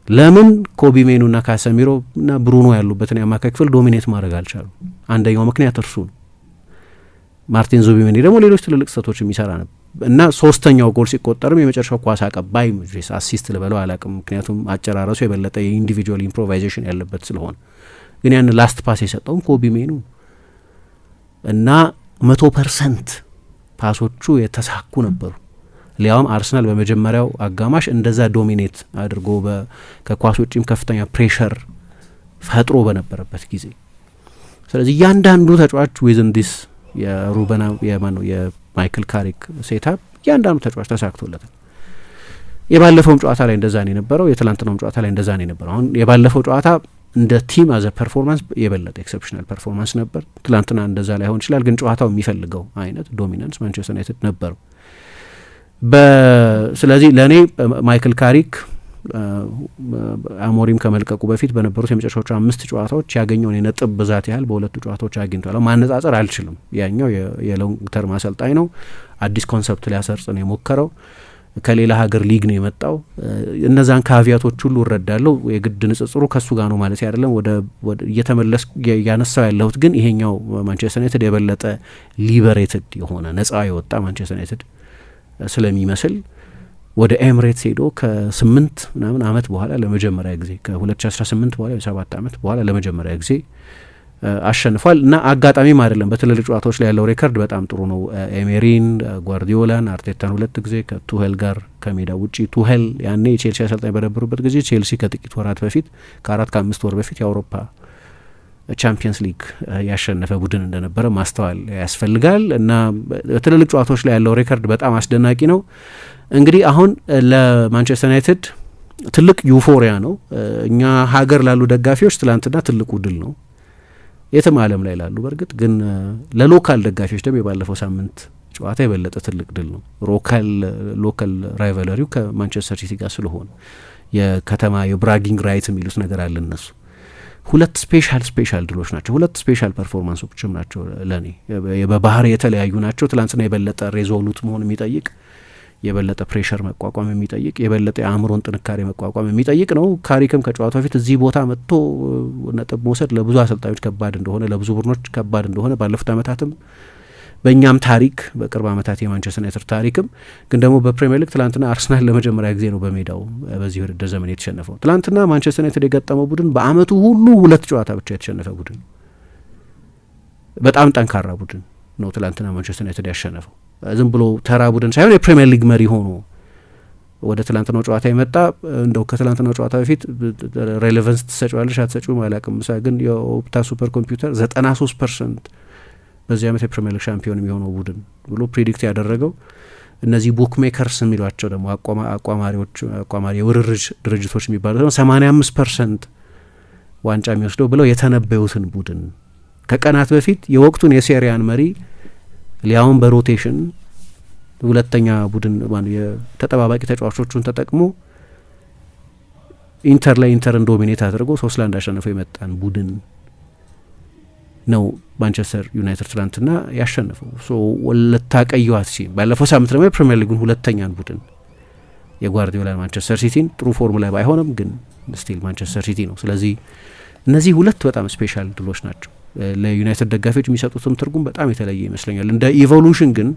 ለምን ኮቢ ሜኑና ካሰሚሮ እና ብሩኖ ያሉበትን የአማካይ ክፍል ዶሚኔት ማድረግ አልቻሉም? አንደኛው ምክንያት እርሱ ነው። ማርቲን ዙቢሜንዲ ደግሞ ሌሎች ትልልቅ ስህተቶች የሚሰራ ነበር እና ሶስተኛው ጎል ሲቆጠርም የመጨረሻው ኳስ አቀባይ አሲስት ልበለው አላቅም፣ ምክንያቱም አጨራረሱ የበለጠ የኢንዲቪጁዋል ኢምፕሮቫይዜሽን ያለበት ስለሆነ። ግን ያን ላስት ፓስ የሰጠውም ኮቢ ሜኑ እና 100% ፓሶቹ የተሳኩ ነበሩ። ሊያውም አርሰናል በመጀመሪያው አጋማሽ እንደዛ ዶሚኔት አድርጎ ከኳስ ውጪም ከፍተኛ ፕሬሸር ፈጥሮ በነበረበት ጊዜ። ስለዚህ እያንዳንዱ ተጫዋች ዊዝን ዲስ የሩበና የማይክል ካሪክ ሴታፕ እያንዳንዱ ተጫዋች ተሳክቶለታል። የባለፈውም ጨዋታ ላይ እንደዛ ነው የነበረው። የትላንትናውም ጨዋታ ላይ እንደዛ ነው የነበረው። አሁን የባለፈው ጨዋታ እንደ ቲም አዘ ፐርፎርማንስ የበለጠ ኤክሰፕሽናል ፐርፎርማንስ ነበር። ትላንትና እንደዛ ላይሆን ይችላል፣ ግን ጨዋታው የሚፈልገው አይነት ዶሚናንስ ማንቸስተር ዩናይትድ ነበረው። ስለዚህ ለእኔ ማይክል ካሪክ አሞሪም ከመልቀቁ በፊት በነበሩት የመጨረሻዎቹ 5 ጨዋታዎች ያገኘውን የነጥብ ብዛት ያህል በሁለቱ ጨዋታዎች አግኝቷል። ማነጻጸር አልችልም። ያኛው የሎንግ ተርም አሰልጣኝ ነው። አዲስ ኮንሰፕት ሊያሰርጽ ነው የሞከረው። ከሌላ ሀገር ሊግ ነው የመጣው። እነዛን ካቪያቶች ሁሉ እረዳለሁ። የግድ ንጽጽሩ ከሱ ጋር ነው ማለት አይደለም። ወደ እየተመለስ ያነሳው ያለሁት ግን ይሄኛው ማንቸስተር ዩናይትድ የበለጠ ሊበሬትድ የሆነ ነጻ የወጣ ማንቸስተር ዩናይትድ ስለሚመስል ወደ ኤምሬትስ ሄዶ ከ8 ምናምን አመት በኋላ ለመጀመሪያ ጊዜ ከ2018 በኋላ 7 አመት በኋላ ለመጀመሪያ ጊዜ አሸንፏል እና አጋጣሚም አይደለም። በትልልቅ ጨዋታዎች ላይ ያለው ሬከርድ በጣም ጥሩ ነው። ኤሜሪን፣ ጓርዲዮላን፣ አርቴታን 2 ጊዜ ከቱሄል ጋር ከሜዳ ውጪ ቱሄል ያኔ የቼልሲ አሰልጣኝ በነበሩበት ጊዜ ቼልሲ ከጥቂት ወራት በፊት ከ4-5 ወር በፊት የአውሮፓ ቻምፒየንስ ሊግ ያሸነፈ ቡድን እንደነበረ ማስተዋል ያስፈልጋል እና በትልልቅ ጨዋታዎች ላይ ያለው ሬከርድ በጣም አስደናቂ ነው። እንግዲህ አሁን ለማንቸስተር ዩናይትድ ትልቅ ዩፎሪያ ነው። እኛ ሀገር ላሉ ደጋፊዎች ትላንትና ትልቁ ድል ነው፣ የትም ዓለም ላይ ላሉ በእርግጥ ግን ለሎካል ደጋፊዎች ደግሞ የባለፈው ሳምንት ጨዋታ የበለጠ ትልቅ ድል ነው። ሎካል ራይቫለሪው ከማንቸስተር ሲቲ ጋር ስለሆነ የከተማ የብራጊንግ ራይት የሚሉት ነገር አለ እነሱ። 2 ስፔሻል ድሎች ናቸው። 2 ስፔሻል ፐርፎርማንሶችም ናቸው ለእኔ በባህር የተለያዩ ናቸው። ትላንትና የበለጠ ሬዞሉት መሆን የሚጠይቅ የበለጠ ፕሬሸር መቋቋም የሚጠይቅ የበለጠ የአእምሮን ጥንካሬ መቋቋም የሚጠይቅ ነው። ካሪክም ከጨዋታ በፊት እዚህ ቦታ መጥቶ ነጥብ መውሰድ ለብዙ አሰልጣኞች ከባድ እንደሆነ፣ ለብዙ ቡድኖች ከባድ እንደሆነ ባለፉት ዓመታትም በእኛም ታሪክ በቅርብ ዓመታት የማንቸስተር ዩናይትድ ታሪክም ግን ደግሞ በፕሪሚየር ሊግ ትላንትና አርሰናል ለመጀመሪያ ጊዜ ነው በሜዳው በዚህ ውድድር ዘመን የተሸነፈው። ትላንትና ማንቸስተር ዩናይትድ የገጠመው ቡድን በአመቱ ሁሉ 2 ጨዋታ ብቻ የተሸነፈ ቡድን፣ በጣም ጠንካራ ቡድን ነው ትላንትና ማንቸስተር ዩናይትድ ያሸነፈው። ዝም ብሎ ተራ ቡድን ሳይሆን የፕሪሚየር ሊግ መሪ ሆኖ ወደ ትላንትናው ጨዋታ የመጣ እንደው ከትላንትናው ጨዋታ በፊት ሬሌቨንስ ትሰጫዋለሽ አትሰጪውም አላውቅም፣ ምሳ ግን የኦፕታ ሱፐር ኮምፒውተር 93% በዚህ ዓመት የፕሪሚየር ሊግ ሻምፒዮን የሚሆነው ቡድን ብሎ ፕሪዲክት ያደረገው እነዚህ ቡክ ሜከርስ የሚሏቸው ደግሞ አቋማሪ የውርርጅ ድርጅቶች የሚባሉት ደግሞ 85% ዋንጫ የሚወስደው ብለው የተነበዩትን ቡድን ከቀናት በፊት የወቅቱን የሴሪያን መሪ ሊያውን በሮቴሽን ሁለተኛ ቡድን የተጠባባቂ ተጫዋቾቹን ተጠቅሞ ኢንተርን ዶሚኔት አድርጎ 3-1 አሸንፈው የመጣን ቡድን ነው ማንቸስተር ዩናይትድ ትላንትና ያሸነፈው። ልታቀየዋት ሲል ባለፈው ሳምንት ደግሞ የፕሪሚየር ሊጉን ሁለተኛን ቡድን የጓርዲዮላ ማንቸስተር ሲቲን ጥሩ ፎርም ላይ ባይሆንም ግን ስቲል ማንቸስተር ሲቲ ነው። ስለዚህ እነዚህ 2 በጣም ስፔሻል ድሎች ናቸው። ለዩናይትድ ደጋፊዎች የሚሰጡትም ትርጉም በጣም የተለየ ይመስለኛል። እንደ ኢቮሉሽን ግን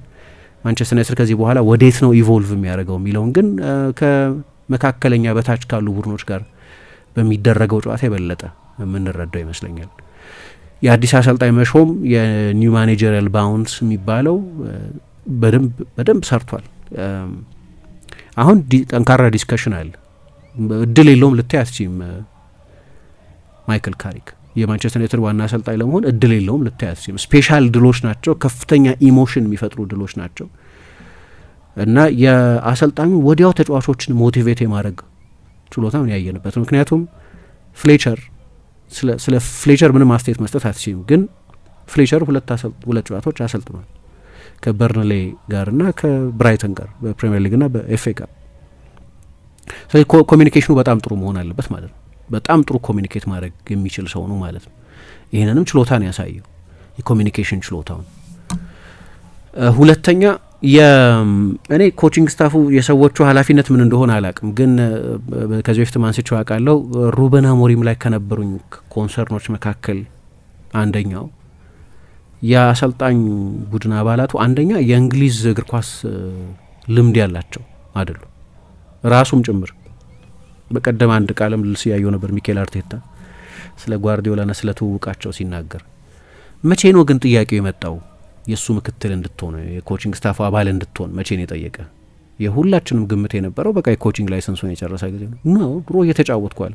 ማንቸስተር ዩናይትድ ከዚህ በኋላ ወዴት ነው ኢቮልቭ የሚያደርገው የሚለውን ግን ከመካከለኛ በታች ካሉ ቡድኖች ጋር በሚደረገው ጨዋታ የበለጠ የምንረዳው ይመስለኛል። የአዲስ አሰልጣኝ መሾም የኒው ማኔጀሪያል ባውንስ የሚባለው በደንብ ሰርቷል። አሁን ጠንካራ ዲስከሽን አለ። እድል የለውም ልታይ አትችይም። ማይክል ካሪክ የማንቸስተር ዩናይትድ ዋና አሰልጣኝ ለመሆን እድል የለውም ልታይ አትችይም። ስፔሻል ድሎች ናቸው፣ ከፍተኛ ኢሞሽን የሚፈጥሩ ድሎች ናቸው እና የአሰልጣኙ ወዲያው ተጫዋቾችን ሞቲቬት የማድረግ ችሎታ ምን ያየንበት። ምክንያቱም ስለ ፍሌቸር ምንም አስተያየት መስጠት አትችልም፣ ግን ፍሌቸር 2 ጨዋታዎች አሰልጥኗል ከበርንሌ ጋርና ከብራይተን ጋር በፕሪሚየር ሊግና በኤፍኤ ካፕ። ስለዚህ ኮሚኒኬሽኑ በጣም ጥሩ መሆን አለበት ማለት ነው። በጣም ጥሩ ኮሚኒኬት ማድረግ የሚችል ሰው ነው ማለት ነው። ይህንንም ችሎታ ነው ያሳየው፣ የኮሚኒኬሽን ችሎታውን። ሁለተኛ እኔ ኮቺንግ ስታፉ የሰዎቹ ኃላፊነት ምን እንደሆነ አላቅም፣ ግን ከዚህ በፊት ማንስቼው አውቃለሁ። ሩበን አሞሪም ላይ ከነበሩኝ ኮንሰርኖች መካከል አንደኛው የአሰልጣኝ ቡድን አባላቱ አንደኛ የእንግሊዝ እግር ኳስ ልምድ ያላቸው አይደሉም፣ ራሱም ጭምር። በቀደም አንድ ቃለ ምልልስ ያየው ነበር ሚኬል አርቴታ ስለ ጓርዲዮላና ስለ ትውውቃቸው ሲናገር፣ መቼ ነው ግን ጥያቄው የመጣው የእሱ ምክትል እንድትሆን የኮቺንግ ስታፍ አባል እንድትሆን መቼ ነው የጠየቀ? የሁላችንም ግምት የነበረው በቃ የኮቺንግ ላይሰንሱን የጨረሰ ጊዜ ነው። ድሮ እየተጫወትኳል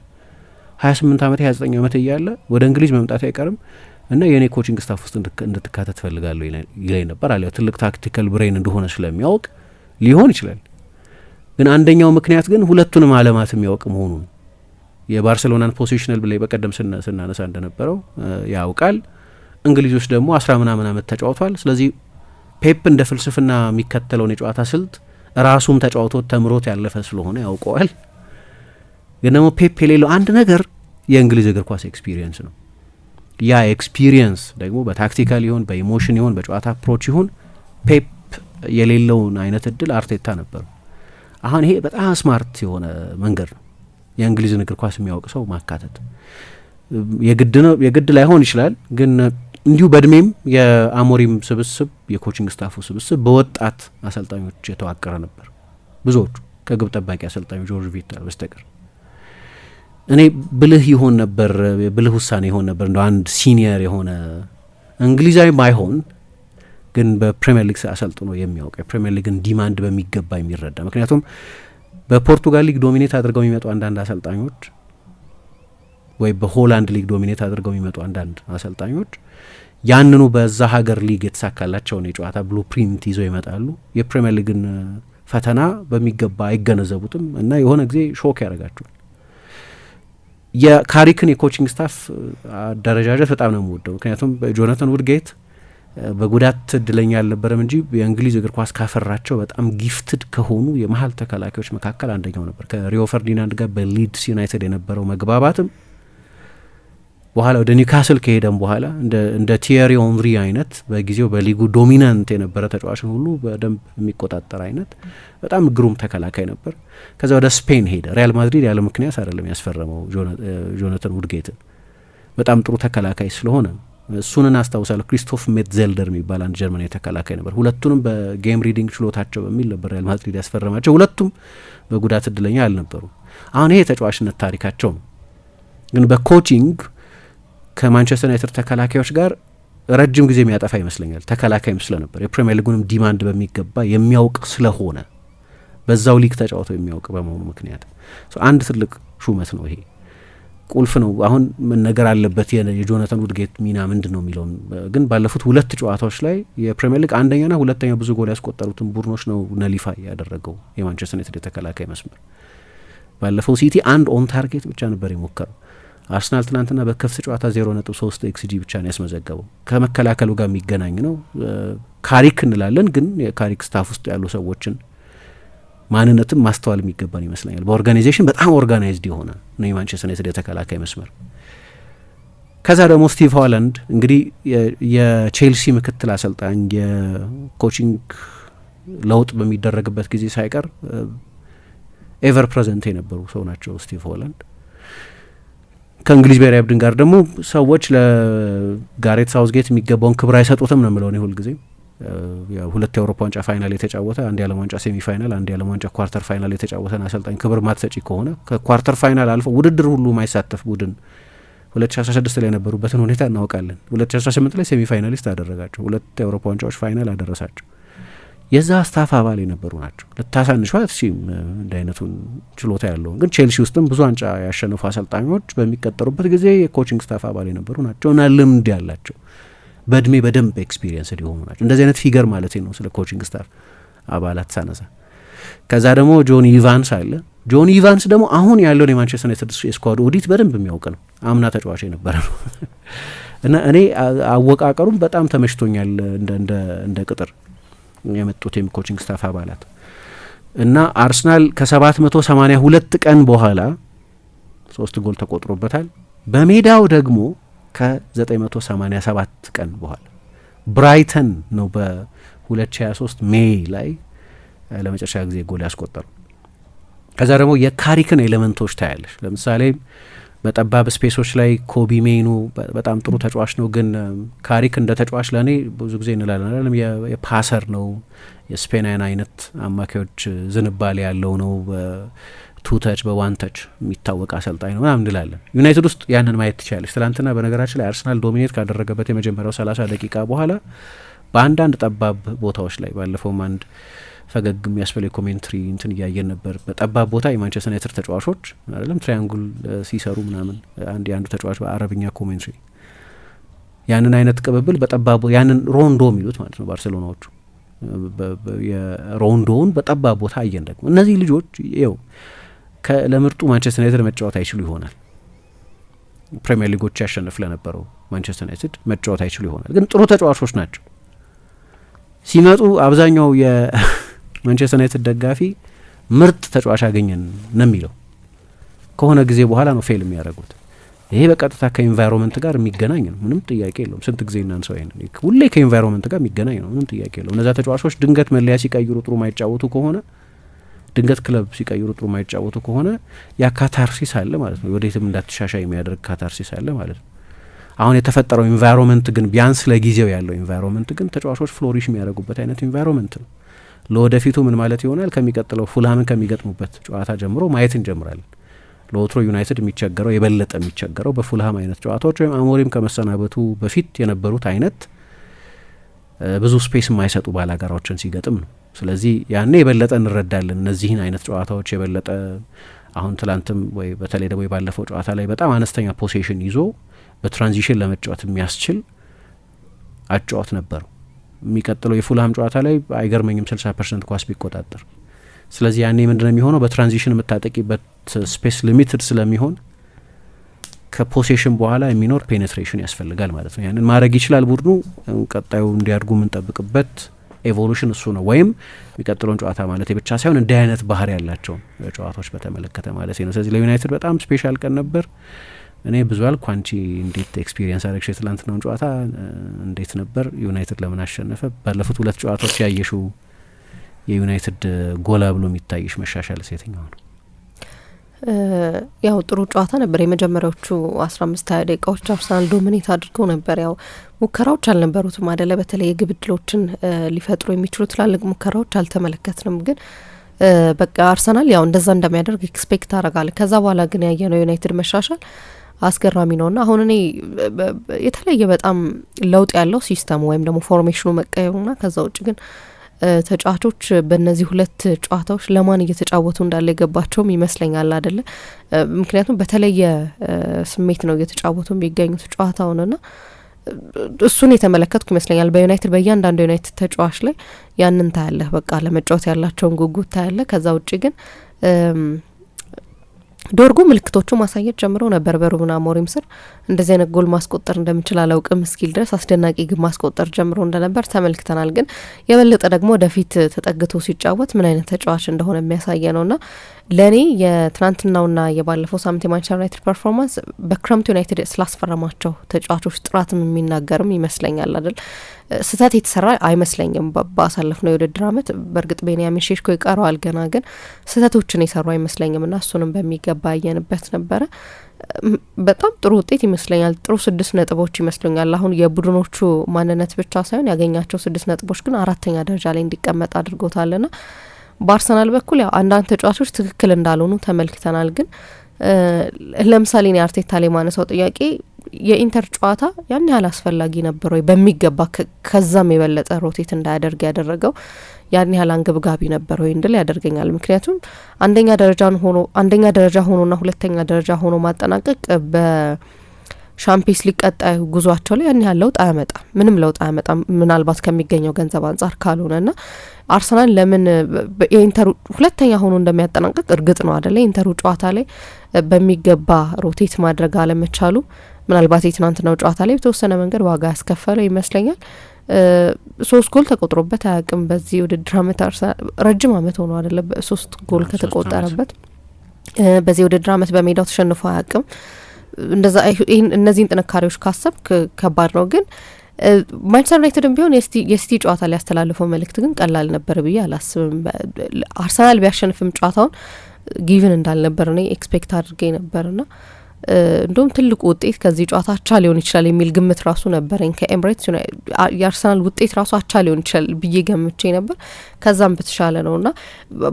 28 ዓመት 29 ዓመት እያለ ወደ እንግሊዝ መምጣት አይቀርም እና የእኔ ኮቺንግ ስታፍ ውስጥ እንድትካተት ፈልጋለሁ ይለኝ ነበር አለ። ትልቅ ታክቲካል ብሬን እንደሆነ ስለሚያውቅ ሊሆን ይችላል። ግን አንደኛው ምክንያት ግን ሁለቱንም አለማት የሚያውቅ መሆኑን የባርሴሎናን ፖዚሽናል ብላይ በቀደም ስናነሳ እንደነበረው ያውቃል። እንግሊዞች ደግሞ 10 ምናምን ዓመት ተጫውቷል። ስለዚህ ፔፕ እንደ ፍልስፍና የሚከተለውን የጨዋታ ስልት ራሱም ተጫውቶት ተምሮት ያለፈ ስለሆነ ያውቀዋል። ግን ደግሞ ፔፕ የሌለው አንድ ነገር የእንግሊዝ እግር ኳስ ኤክስፒሪየንስ ነው። ያ ኤክስፒሪየንስ ደግሞ በታክቲካል ይሁን በኢሞሽን ይሁን በጨዋታ አፕሮች ይሁን ፔፕ የሌለውን አይነት እድል አርቴታ ነበር። አሁን ይሄ በጣም ስማርት የሆነ መንገድ ነው የእንግሊዝን እግር ኳስ የሚያውቅ ሰው ማካተት። የግድ ላይሆን ይችላል፣ ግን እንዲሁ በእድሜም የአሞሪም ስብስብ የኮቺንግ ስታፉ ስብስብ በወጣት አሰልጣኞች የተዋቀረ ነበር ብዙዎቹ ከግብ ጠባቂ አሰልጣኙ ጆርጅ ቪታር በስተቀር እኔ ብልህ ይሆን ነበር፣ ብልህ ውሳኔ ይሆን ነበር እንደ አንድ ሲኒየር የሆነ እንግሊዛዊ ባይሆን ግን በፕሪሚየር ሊግ አሰልጥኖ የሚያውቅ የፕሪሚየር ሊግን ዲማንድ በሚገባ የሚረዳ። ምክንያቱም በፖርቱጋል ሊግ ዶሚኔት አድርገው የሚመጡ አንዳንድ አሰልጣኞች ወይ በሆላንድ ሊግ ዶሚኔት አድርገው የሚመጡ አንዳንድ አሰልጣኞች ያንኑ በዛ ሀገር ሊግ የተሳካላቸውን የጨዋታ ብሉፕሪንት ይዘው ይመጣሉ። የፕሪሚየር ሊግን ፈተና በሚገባ አይገነዘቡትም እና የሆነ ጊዜ ሾክ ያደርጋቸዋል። የካሪክን የኮቺንግ ስታፍ አደረጃጀት በጣም ነው የምወደው። ምክንያቱም ጆናታን ውድጌት በጉዳት እድለኛ አልነበረም እንጂ የእንግሊዝ እግር ኳስ ካፈራቸው በጣም ጊፍትድ ከሆኑ የመሀል ተከላካዮች መካከል አንደኛው ነበር። ከሪዮ ፈርዲናንድ ጋር በሊድስ ዩናይትድ የነበረው መግባባትም በኋላ ወደ ኒውካስል ከሄደም በኋላ እንደ ቲየሪ ኦንሪ አይነት በጊዜው በሊጉ ዶሚናንት የነበረ ተጫዋችን ሁሉ በደንብ የሚቆጣጠር አይነት በጣም ግሩም ተከላካይ ነበር። ከዛ ወደ ስፔን ሄደ። ሪያል ማድሪድ ያለ ምክንያት አይደለም ያስፈረመው ጆናታን ውድጌትን፣ በጣም ጥሩ ተከላካይ ስለሆነ እሱንን አስታውሳለሁ። ክሪስቶፍ ሜትዘልደር የሚባል አንድ ጀርመናዊ ተከላካይ ነበር። ሁለቱንም በጌም ሪዲንግ ችሎታቸው በሚል ነበር ሪያል ማድሪድ ያስፈረማቸው። ሁለቱም በጉዳት እድለኛ አልነበሩም። አሁን ይሄ የተጫዋችነት ታሪካቸው ነው። ግን በኮቺንግ ከማንቸስተር ዩናይትድ ተከላካዮች ጋር ረጅም ጊዜ የሚያጠፋ ይመስለኛል። ተከላካይም ስለነበር የፕሪሚየር ሊጉንም ዲማንድ በሚገባ የሚያውቅ ስለሆነ በዛው ሊግ ተጫውተው የሚያውቅ በመሆኑ ምክንያት አንድ ትልቅ ሹመት ነው። ይሄ ቁልፍ ነው። አሁን መነገር አለበት የጆናታን ውድጌት ሚና ምንድን ነው የሚለውን። ግን ባለፉት 2 ጨዋታዎች ላይ የፕሪሚየር ሊግ አንደኛና ሁለተኛ ብዙ ጎል ያስቆጠሩትን ቡድኖች ነው ነሊፋይ ያደረገው የማንቸስተር ዩናይትድ የተከላካይ መስመር። ባለፈው ሲቲ አንድ ኦን ታርጌት ብቻ ነበር የሞከረው። አርሰናል ትናንትና በከፍት ጨዋታ 0.3 ኤክስጂ ብቻ ነው ያስመዘገበው። ከመከላከሉ ጋር የሚገናኝ ነው። ካሪክ እንላለን፣ ግን የካሪክ ስታፍ ውስጥ ያሉ ሰዎችን ማንነትም ማስተዋል የሚገባን ይመስለኛል። በኦርጋናይዜሽን በጣም ኦርጋናይዝድ የሆነ ነው የማንቸስተር ዩናይትድ የተከላካይ መስመር። ከዛ ደግሞ ስቲቭ ሆላንድ እንግዲህ የቼልሲ ምክትል አሰልጣኝ የኮቺንግ ለውጥ በሚደረግበት ጊዜ ሳይቀር ኤቨር ፕሬዘንት የነበሩ ሰው ናቸው ስቲቭ ሆላንድ። ከእንግሊዝ ብሔራዊ ቡድን ጋር ደግሞ ሰዎች ለጋሬት ሳውዝጌት የሚገባውን ክብር አይሰጡትም ነው የምለው እኔ ሁልጊዜ። 2 የአውሮፓ ዋንጫ ፋይናል የተጫወተ፣ 1 የዓለም ዋንጫ ሴሚ ፋይናል፣ 1 የዓለም ዋንጫ ኳርተር ፋይናል የተጫወተን አሰልጣኝ ክብር ማትሰጪ ከሆነ ከኳርተር ፋይናል አልፎ ውድድር ሁሉ ማይሳተፍ ቡድን 2016 ላይ የነበሩበትን ሁኔታ እናውቃለን። 2018 ላይ ሴሚ ፋይናሊስት አደረጋቸው። 2 የአውሮፓ ዋንጫዎች ፋይናል አደረሳቸው። የዛ ስታፍ አባል የነበሩ ናቸው። ልታሳንሿ እሺም እንደ አይነቱን ችሎታ ያለው ግን ቼልሲ ውስጥም ብዙ ዋንጫ ያሸነፉ አሰልጣኞች በሚቀጠሩበት ጊዜ የኮቺንግ ስታፍ አባል የነበሩ ናቸው እና ልምድ ያላቸው በእድሜ በደንብ ኤክስፒሪየንስ ሊሆኑ ናቸው። እንደዚህ አይነት ፊገር ማለት ነው ስለ ኮቺንግ ስታፍ አባላት ሳነሳ። ከዛ ደግሞ ጆን ኢቫንስ አለ። ጆን ኢቫንስ ደግሞ አሁን ያለውን የማንቸስተር ዩናይትድ የስኳድ ኦዲት በደንብ የሚያውቅ ነው። አምና ተጫዋች የነበረ ነው እና እኔ አወቃቀሩም በጣም ተመችቶኛል እንደ ቅጥር የመጡት የኮቺንግ ስታፍ አባላት እና አርሰናል ከ782 ቀን በኋላ 3 ጎል ተቆጥሮበታል። በሜዳው ደግሞ ከ987 ቀን በኋላ ብራይተን ነው በ2023 ሜይ ላይ ለመጨረሻ ጊዜ ጎል ያስቆጠረው። ከዛ ደግሞ የካሪክን ኤሌመንቶች ታያለሽ። ለምሳሌ በጠባብ ስፔሶች ላይ ኮቢ ሜኑ በጣም ጥሩ ተጫዋች ነው። ግን ካሪክ እንደ ተጫዋች ለእኔ ብዙ ጊዜ እንላለን የፓሰር ነው፣ የስፔናውያን አይነት አማካዮች ዝንባሌ ያለው ነው፣ በቱተች በዋንተች የሚታወቅ አሰልጣኝ ነው ምናምን እንላለን። ዩናይትድ ውስጥ ያንን ማየት ትችላለች። ትላንትና በነገራችን ላይ አርሰናል ዶሚኔት ካደረገበት የመጀመሪያው 30 ደቂቃ በኋላ በአንዳንድ ጠባብ ቦታዎች ላይ ባለፈውም አንድ ፈገግ የሚያስበል የኮሜንትሪ እንትን እያየን ነበር። በጠባብ ቦታ የማንቸስተር ዩናይትድ ተጫዋቾች አይደለም ትራያንጉል ሲሰሩ ምናምን አንዱ ተጫዋች በአረብኛ ኮሜንትሪ ያንን አይነት ቅብብል በጠባብ ያንን ሮንዶ የሚሉት ማለት ነው ባርሴሎናዎቹ የሮንዶውን በጠባብ ቦታ አየን። ደግሞ እነዚህ ልጆች ይኸው ለምርጡ ማንቸስተር ዩናይትድ መጫወት አይችሉ ይሆናል። ፕሪሚየር ሊጎች ያሸንፍ ለነበረው ማንቸስተር ዩናይትድ መጫወት አይችሉ ይሆናል። ግን ጥሩ ተጫዋቾች ናቸው። ሲመጡ አብዛኛው ማንቸስተር ዩናይትድ ደጋፊ ምርጥ ተጫዋች አገኘን ነው የሚለው። ከሆነ ጊዜ በኋላ ነው ፌል የሚያደርጉት። ይሄ በቀጥታ ከኢንቫይሮንመንት ጋር የሚገናኝ ነው፣ ምንም ጥያቄ የለውም። ስንት ጊዜ እናንሰው ይሄን ሁሌ ከኢንቫይሮንመንት ጋር የሚገናኝ ነው፣ ምንም ጥያቄ የለውም። እነዛ ተጫዋቾች ድንገት መለያ ሲቀይሩ ጥሩ ማይጫወቱ ከሆነ፣ ድንገት ክለብ ሲቀይሩ ጥሩ ማይጫወቱ ከሆነ ያ ካታርሲስ አለ ማለት ነው። ወዴትም እንዳትሻሻይ የሚያደርግ ካታርሲስ አለ ማለት ነው። አሁን የተፈጠረው ኢንቫይሮንመንት ግን ቢያንስ ለጊዜው ያለው ኢንቫይሮንመንት ግን ተጫዋቾች ፍሎሪሽ የሚያደርጉበት አይነት ኢንቫይሮንመንት ነው። ለወደፊቱ ምን ማለት ይሆናል ከሚቀጥለው ፉልሃምን ከሚገጥሙበት ጨዋታ ጀምሮ ማየት እንጀምራለን። ለወትሮ ዩናይትድ የሚቸገረው የበለጠ የሚቸገረው በፉልሃም አይነት ጨዋታዎች ወይም አሞሪም ከመሰናበቱ በፊት የነበሩት አይነት ብዙ ስፔስ የማይሰጡ ባላጋራዎችን ሲገጥም ነው። ስለዚህ ያኔ የበለጠ እንረዳለን እነዚህን አይነት ጨዋታዎች የበለጠ አሁን ትላንትም ወይ በተለይ ደግሞ የባለፈው ጨዋታ ላይ በጣም አነስተኛ ፖሴሽን ይዞ በትራንዚሽን ለመጫወት የሚያስችል አጫዋት ነበሩ። የሚቀጥለው የፉልሃም ጨዋታ ላይ አይገርመኝም 60% ኳስ ቢቆጣጠር። ስለዚህ ያኔ ምንድነው የሚሆነው በትራንዚሽን የምታጠቂበት ስፔስ ሊሚትድ ስለሚሆን ከፖሴሽን በኋላ የሚኖር ፔኔትሬሽን ያስፈልጋል ማለት ነው። ያንን ማድረግ ይችላል ቡድኑ። ቀጣዩ እንዲያድጉ የምንጠብቅበት ኤቮሉሽን እሱ ነው። ወይም የሚቀጥለውን ጨዋታ ማለት ብቻ ሳይሆን እንዲህ አይነት ባህሪ ያላቸውን ጨዋታዎች በተመለከተ ማለት ነው። ስለዚህ ለዩናይትድ በጣም ስፔሻል ቀን ነበር። እኔ ብዙ አልኩ። አንቺ እንዴት ኤክስፒሪየንስ አረግሽ? የትላንትናውን ጨዋታ እንዴት ነበር? ዩናይትድ ለምን አሸነፈ? ባለፉት 2 ጨዋታዎች ያየሽው የዩናይትድ ጎላ ብሎ የሚታይሽ መሻሻል የትኛው ነው? ያው ጥሩ ጨዋታ ነበር። የመጀመሪያዎቹ 15-20 ደቂቃዎች አርሰናል ዶሚኔት አድርገው ነበር። ያው ሙከራዎች አልነበሩትም አይደለ? በተለይ የግብ ዕድሎችን ሊፈጥሩ የሚችሉ ትላልቅ ሙከራዎች አልተመለከትንም። ግን በቃ አርሰናል ያው እንደዛ እንደሚያደርግ ኤክስፔክት አረጋለ። ከዛ በኋላ ግን ያየነው ዩናይትድ መሻሻል አስገራሚ ነውና አሁን እኔ የተለየ በጣም ለውጥ ያለው ሲስተም ወይም ደግሞ ፎርሜሽኑ መቀየሩና ከዛ ውጭ ግን ተጫዋቾች በእነዚህ 2 ጨዋታዎች ለማን እየተጫወቱ እንዳለ የገባቸውም ይመስለኛል አይደለ? ምክንያቱም በተለየ ስሜት ነው እየተጫወቱ የሚገኙት ጨዋታውንና እሱን የተመለከትኩ ይመስለኛል። በዩናይትድ በእያንዳንዱ ዩናይትድ ተጫዋች ላይ ያንን ታያለህ። በቃ ለመጫወት ያላቸውን ጉጉት ታያለህ። ከዛ ውጭ ግን ዶርጉ ምልክቶቹ ማሳየት ጀምሮ ነበር። በሩበን አሞሪም ስር እንደዚህ አይነት ጎል ማስቆጠር እንደምችል አላውቅም እስኪል ድረስ አስደናቂ ግብ ማስቆጠር ጀምሮ እንደነበር ተመልክተናል። ግን የበለጠ ደግሞ ወደፊት ተጠግቶ ሲጫወት ምን አይነት ተጫዋች እንደሆነ የሚያሳየ ነውና ለእኔ የትናንትናውና የባለፈው ሳምንት የማንቸስተር ዩናይትድ ፐርፎርማንስ በክረምት ዩናይትድ ስላስፈረማቸው ተጫዋቾች ጥራትም የሚናገርም ይመስለኛል አይደል? ስህተት የተሰራ አይመስለኝም ባሳለፍ ነው የውድድር አመት። በእርግጥ ቤንያሚን ሼሽኮ ይቀረዋል ገና፣ ግን ስህተቶችን የሰሩ አይመስለኝም እና እሱንም በሚገባ ያየንበት ነበረ። በጣም ጥሩ ውጤት ይመስለኛል። ጥሩ 6 ነጥቦች ይመስለኛል። አሁን የቡድኖቹ ማንነት ብቻ ሳይሆን ያገኛቸው 6 ነጥቦች ግን 4ኛ ደረጃ ላይ እንዲቀመጥ አድርጎታልና በአርሰናል በኩል ያው አንዳንድ ተጫዋቾች ትክክል እንዳልሆኑ ተመልክተናል። ግን ለምሳሌ እኔ አርቴታ ላይ ማነሳው ጥያቄ የኢንተር ጨዋታ ያን ያህል አስፈላጊ ነበር ወይ? በሚገባ ከዛም የበለጠ ሮቴት እንዳያደርግ ያደረገው ያን ያህል አንገብጋቢ ነበር ወይ እንድል ያደርገኛል። ምክንያቱም አንደኛ ደረጃ ሆኖና 2ኛ ደረጃ ሆኖ ማጠናቀቅ በሻምፒየንስ ሊግ ቀጣይ ጉዟቸው ላይ ያን ያህል ለውጥ አያመጣም፣ ምንም ለውጥ አያመጣም፣ ምናልባት ከሚገኘው ገንዘብ አንጻር ካልሆነና አርሰናል ለምን የኢንተሩ 2ኛ ሆኖ እንደሚያጠናቀቅ እርግጥ ነው አይደለ? ኢንተሩ ጨዋታ ላይ በሚገባ ሮቴት ማድረግ አለመቻሉ ምናልባት የትናንትናው ጨዋታ ላይ በተወሰነ መንገድ ዋጋ ያስከፈለው ይመስለኛል። 3 ጎል ተቆጥሮበት አያውቅም በዚህ ውድድር አመት። አርሰናል ረጅም አመት ሆኖ አይደለ 3 ጎል ከተቆጠረበት። በዚህ ውድድር አመት በሜዳው ተሸንፎ አያውቅም። እንደዛ እነዚህን ጥንካሬዎች ካሰብ ከባድ ነው። ግን ማንቸስተር ዩናይትድም ቢሆን የሲቲ ጨዋታ ላይ ያስተላልፈው መልእክት ግን ቀላል ነበር ብዬ አላስብም። አርሰናል ቢያሸንፍም ጨዋታውን ጊቭን እንዳልነበር እኔ ኤክስፔክት አድርጌ ነበርና እንደውም ትልቁ ውጤት ከዚህ ጨዋታ አቻ ሊሆን ይችላል የሚል ግምት ራሱ ነበረኝ። ከኤምሬትስ የአርሰናል ውጤት ራሱ አቻ ሊሆን ይችላል ብዬ ገምቼ ነበር። ከዛም በተሻለ ነውና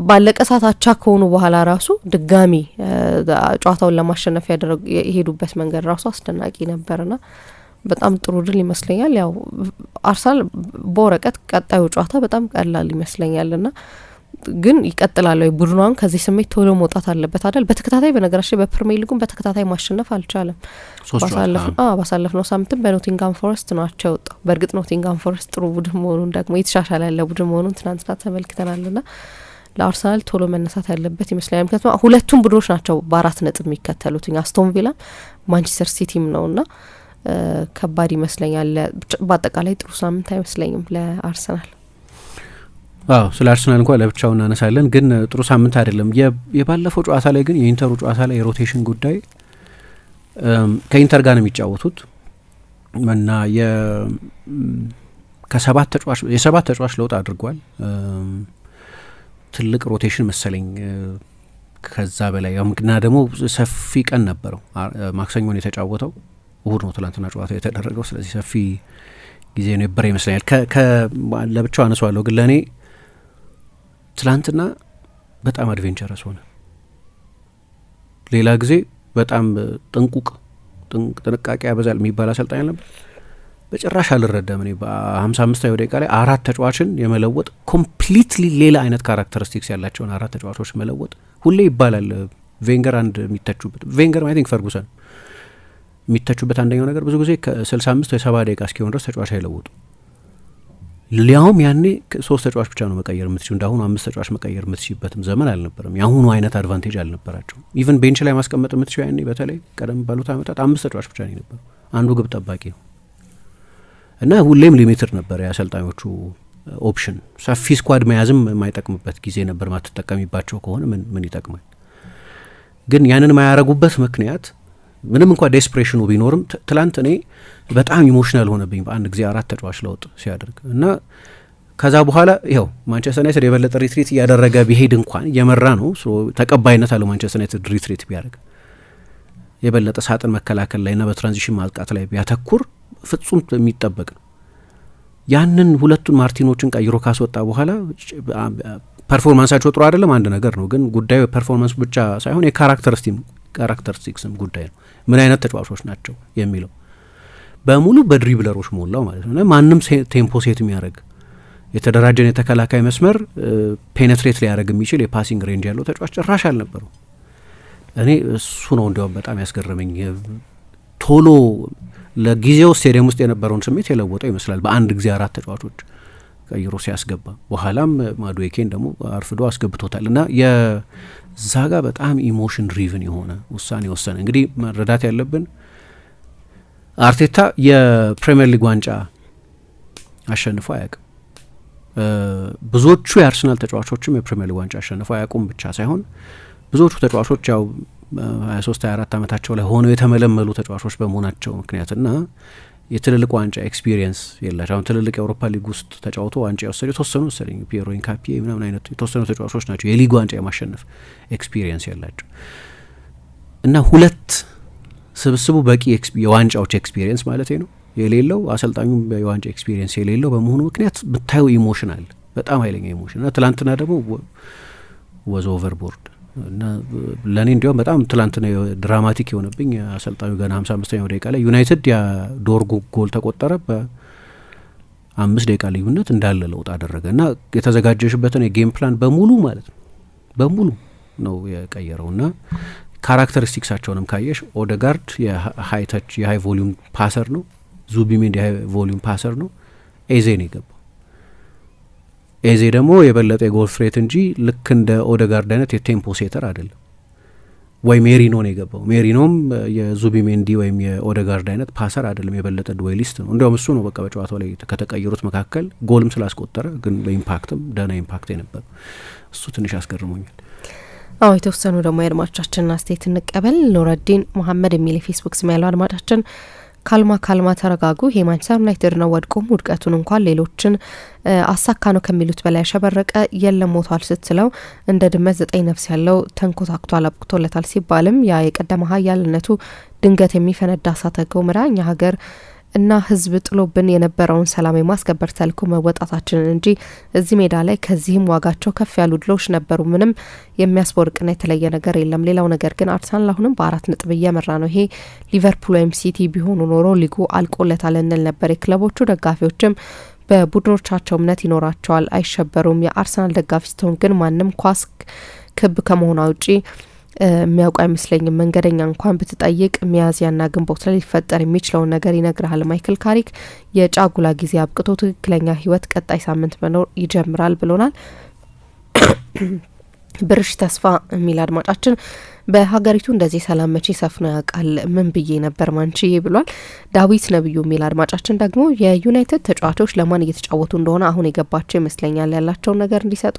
ባለቀ ሰዓት አቻ ከሆኑ በኋላ ራሱ ድጋሚ ጨዋታውን ለማሸነፍ የሄዱበት መንገድ ራሱ አስደናቂ ነበርና በጣም ጥሩ ድል ይመስለኛል። ያው አርሰናል በወረቀት ቀጣዩ ጨዋታ በጣም ቀላል ይመስለኛልና ግን ይቀጥላል ወይ? ቡድኗን ከዚህ ስሜት ቶሎ መውጣት አለበት አይደል? በተከታታይ በነገራችን በፕሪሚየር ሊጉም በተከታታይ ማሸነፍ አልቻለም። ባሳለፍነው ሳምንትም በኖቲንጋም ፎረስት ነው አቻ የወጣው። በእርግጥ ኖቲንጋም ፎረስት ጥሩ ቡድን መሆኑን ደግሞ የተሻሻለ ያለ ቡድን መሆኑን ትናንትና ተመልክተናልና ለአርሰናል ቶሎ መነሳት ያለበት ይመስለኛል። ምክንያቱም ሁለቱም ቡድኖች ናቸው በ4 ነጥብ የሚከተሉት አስቶን ቪላም ማንቸስተር ሲቲም ነውና ከባድ ይመስለኛል። በአጠቃላይ ጥሩ ሳምንት አይመስለኝም ለአርሰናል። ስለ አርሰናል እንኳን ለብቻው እናነሳለን፣ ግን ጥሩ ሳምንት አይደለም። የባለፈው ጨዋታ ላይ ግን የኢንተሩ ጨዋታ ላይ የሮቴሽን ጉዳይ ከኢንተር ጋር ነው የሚጫወቱት እና የሰባት ተጫዋች ለውጥ አድርጓል። ትልቅ ሮቴሽን መሰለኝ ከዛ በላይ እና ደግሞ ሰፊ ቀን ነበረው። ማክሰኞን የተጫወተው እሁድ ነው ትላንትና ጨዋታ የተደረገው። ስለዚህ ሰፊ ጊዜ ነበረ ይመስለኛል። ለብቻው አነሷለሁ፣ ግን ለእኔ ትላንትና በጣም አድቬንቸረስ ሆነ። ሌላ ጊዜ በጣም ጥንቃቄ ያበዛል የሚባል አሰልጣኝ ነበር። በጭራሽ አልረዳም እኔ በ55ኛው ደቂቃ ላይ 4 ተጫዋችን የመለወጥ ኮምፕሊትሊ ሌላ አይነት ካራክተሪስቲክስ ያላቸውን 4 ተጫዋቾች መለወጥ ሁሌ ይባላል። ቬንገር አንድ የሚተቹበት ቬንገር አይ ቲንክ ፈርጉሰን የሚተቹበት አንደኛው ነገር ብዙ ጊዜ ከ65 ወይ 70 ደቂቃ እስኪሆን ድረስ ተጫዋች አይለውጡ። ሊያውም ያኔ 3 ተጫዋች ብቻ ነው መቀየር የምትችው። እንዳሁኑ 5 ተጫዋች መቀየር የምትችልበትም ዘመን አልነበረም። የአሁኑ አይነት አድቫንቴጅ አልነበራቸውም። ኢቨን ቤንች ላይ ማስቀመጥ የምትችው ያኔ በተለይ ቀደም ባሉት ዓመታት 5 ተጫዋች ብቻ ነው የነበረው። አንዱ ግብ ጠባቂ ነው እና ሁሌም ሊሚትድ ነበር የአሰልጣኞቹ ኦፕሽን። ሰፊ ስኳድ መያዝም የማይጠቅምበት ጊዜ ነበር። ማትጠቀሚባቸው ከሆነ ምን ይጠቅማል? ግን ያንን የማያረጉበት ምክንያት ምንም እንኳ ዴስፕሬሽኑ ቢኖርም ትላንት እኔ በጣም ኢሞሽናል ሆነብኝ በአንድ ጊዜ 4 ተጫዋች ለውጥ ሲያደርግ እና ከዛ በኋላ ይኸው ማንቸስተር ዩናይትድ የበለጠ ሪትሪት እያደረገ ቢሄድ እንኳን እየመራ ነው ተቀባይነት አለው። ማንቸስተር ዩናይትድ ሪትሪት ቢያደርግ የበለጠ ሳጥን መከላከል ላይ ና በትራንዚሽን ማጥቃት ላይ ቢያተኩር ፍጹም የሚጠበቅ ነው። ያንን ሁለቱን ማርቲኖችን ቀይሮ ካስወጣ በኋላ ፐርፎርማንሳቸው ጥሩ አይደለም አንድ ነገር ነው። ግን ጉዳዩ የፐርፎርማንስ ብቻ ሳይሆን የካራክተሪስቲክስም ጉዳይ ነው። ምን አይነት ተጫዋቾች ናቸው የሚለው በሙሉ በድሪብለሮች ሞላው ማለት ነው። ማንም ቴምፖ ሴት የሚያደርግ የተደራጀን የተከላካይ መስመር ፔኔትሬት ሊያደርግ የሚችል የፓሲንግ ሬንጅ ያለው ተጫዋች ጭራሽ አልነበረው። እኔ እሱ ነው እንዲያውም በጣም ያስገረመኝ። ቶሎ ለጊዜው ስቴዲየም ውስጥ የነበረውን ስሜት የለወጠው ይመስላል በአንድ ጊዜ 4 ተጫዋቾች ቀይሮ ሲያስገባ። በኋላም ማዱዌኬን ደግሞ አርፍዶ አስገብቶታል እና የዛጋ በጣም ኢሞሽን ድሪቭን የሆነ ውሳኔ ወሰነ። እንግዲህ መረዳት ያለብን አርቴታ የፕሪሚየር ሊግ ዋንጫ አሸንፎ አያውቅም። ብዙዎቹ የአርሰናል ተጫዋቾችም የፕሪሚየር ሊግ ዋንጫ አሸንፎ አያውቁም ብቻ ሳይሆን ብዙዎቹ ተጫዋቾች ያው 23-24 ዓመታቸው ላይ ሆነው የተመለመሉ ተጫዋቾች በመሆናቸው ምክንያትና የትልልቅ ዋንጫ ኤክስፒሪየንስ የላቸው። አሁን ትልልቅ የአውሮፓ ሊግ ውስጥ ተጫውቶ ዋንጫ የወሰዱ የተወሰኑ መሰለኝ ፒየሮ ኢንካፒዬ ምናምን አይነት የተወሰኑ ተጫዋቾች ናቸው የሊግ ዋንጫ የማሸነፍ ኤክስፒሪየንስ ያላቸው እና ሁለት ስብስቡ በቂ የዋንጫዎች ኤክስፒሪየንስ ማለት ነው የሌለው አሰልጣኙም የዋንጫ ኤክስፒሪየንስ የሌለው በመሆኑ ምክንያት ብታዩ ኢሞሽናል በጣም ኃይለኛ ኢሞሽን እና ትላንትና ደግሞ ወዝ ኦቨርቦርድ እና ለእኔ እንዲያውም በጣም ትላንትና ድራማቲክ የሆነብኝ አሰልጣኙ ገና 55ኛው ደቂቃ ላይ ዩናይትድ የዶርጉ ጎል ተቆጠረ በ5 ደቂቃ ልዩነት እንዳለ ለውጥ አደረገ እና የተዘጋጀሽበትን የጌም ፕላን በሙሉ ማለት ነው በሙሉ ነው የቀየረው እና ካራክተሪስቲክሳቸውንም ካየሽ ኦደጋርድ የሀይ ታች የሀይ ቮሊዩም ፓሰር ነው። ዙቢሜንዲ የሀይ ቮሊዩም ፓሰር ነው። ኤዜ ነው የገባው። ኤዜ ደግሞ የበለጠ የጎል ፍሬት እንጂ ልክ እንደ ኦደጋርድ አይነት የቴምፖ ሴተር አይደለም። ወይ ሜሪኖ ነው የገባው። ሜሪኖም የዙቢሜንዲ ወይም የኦደጋርድ አይነት ፓሰር አይደለም፣ የበለጠ ዱዌሊስት ነው። እንዲያውም እሱ ነው በቃ በጨዋታው ላይ ከተቀየሩት መካከል ጎልም ስላስቆጠረ ግን በኢምፓክትም ደህና ኢምፓክት የነበረው እሱ ትንሽ አስገርሞኛል። አዎ የተወሰኑ ደግሞ የአድማጮቻችንን አስተያየት እንቀበል። ኑረዲን መሐመድ የሚል የፌስቡክ ስም ያለው አድማጫችን ካልማ ተረጋጉ፣ ይሄ ማንቸስተር ዩናይትድ ነው፣ ወድቆም ውድቀቱን እንኳን ሌሎችን አሳካ ነው ከሚሉት በላይ ያሸበረቀ የለም ሞቷል ስትለው እንደ ድመት 9 ነፍስ ያለው ተንኮታክቷል አብቅቶለታል ሲባልም ያ የቀደመ ኃያልነቱ ድንገት የሚፈነዳ እሳተ ገሞራ እኛ ሀገር እና ሕዝብ ጥሎብን የነበረውን ሰላም የማስከበር ተልዕኮ መወጣታችንን እንጂ እዚህ ሜዳ ላይ ከዚህም ዋጋቸው ከፍ ያሉ ድሎች ነበሩ። ምንም የሚያስቦርቅና የተለየ ነገር የለም። ሌላው ነገር ግን አርሰናል አሁንም በ4 ነጥብ እየመራ ነው። ይሄ ሊቨርፑል ወይም ሲቲ ቢሆኑ ኖሮ ሊጉ አልቆለታል እንል ነበር። የክለቦቹ ደጋፊዎችም በቡድኖቻቸው እምነት ይኖራቸዋል፣ አይሸበሩም። የአርሰናል ደጋፊ ስትሆን ግን ማንም ኳስ ክብ ከመሆኗ ውጪ የሚያውቁ አይመስለኝም። መንገደኛ እንኳን ብትጠይቅ ሚያዝያና ግንቦት ላይ ሊፈጠር የሚችለውን ነገር ይነግርሃል። ማይክል ካሪክ የጫጉላ ጊዜ አብቅቶ ትክክለኛ ህይወት ቀጣይ ሳምንት መኖር ይጀምራል ብሎናል። ብርሽ ተስፋ የሚል አድማጫችን በሀገሪቱ እንደዚህ ሰላም መቼ ሰፍኖ ያውቃል? ምን ብዬ ነበር ማንቺዬ ብሏል። ዳዊት ነብዩ የሚል አድማጫችን ደግሞ የዩናይትድ ተጫዋቾች ለማን እየተጫወቱ እንደሆነ አሁን የገባቸው ይመስለኛል። ያላቸውን ነገር እንዲሰጡ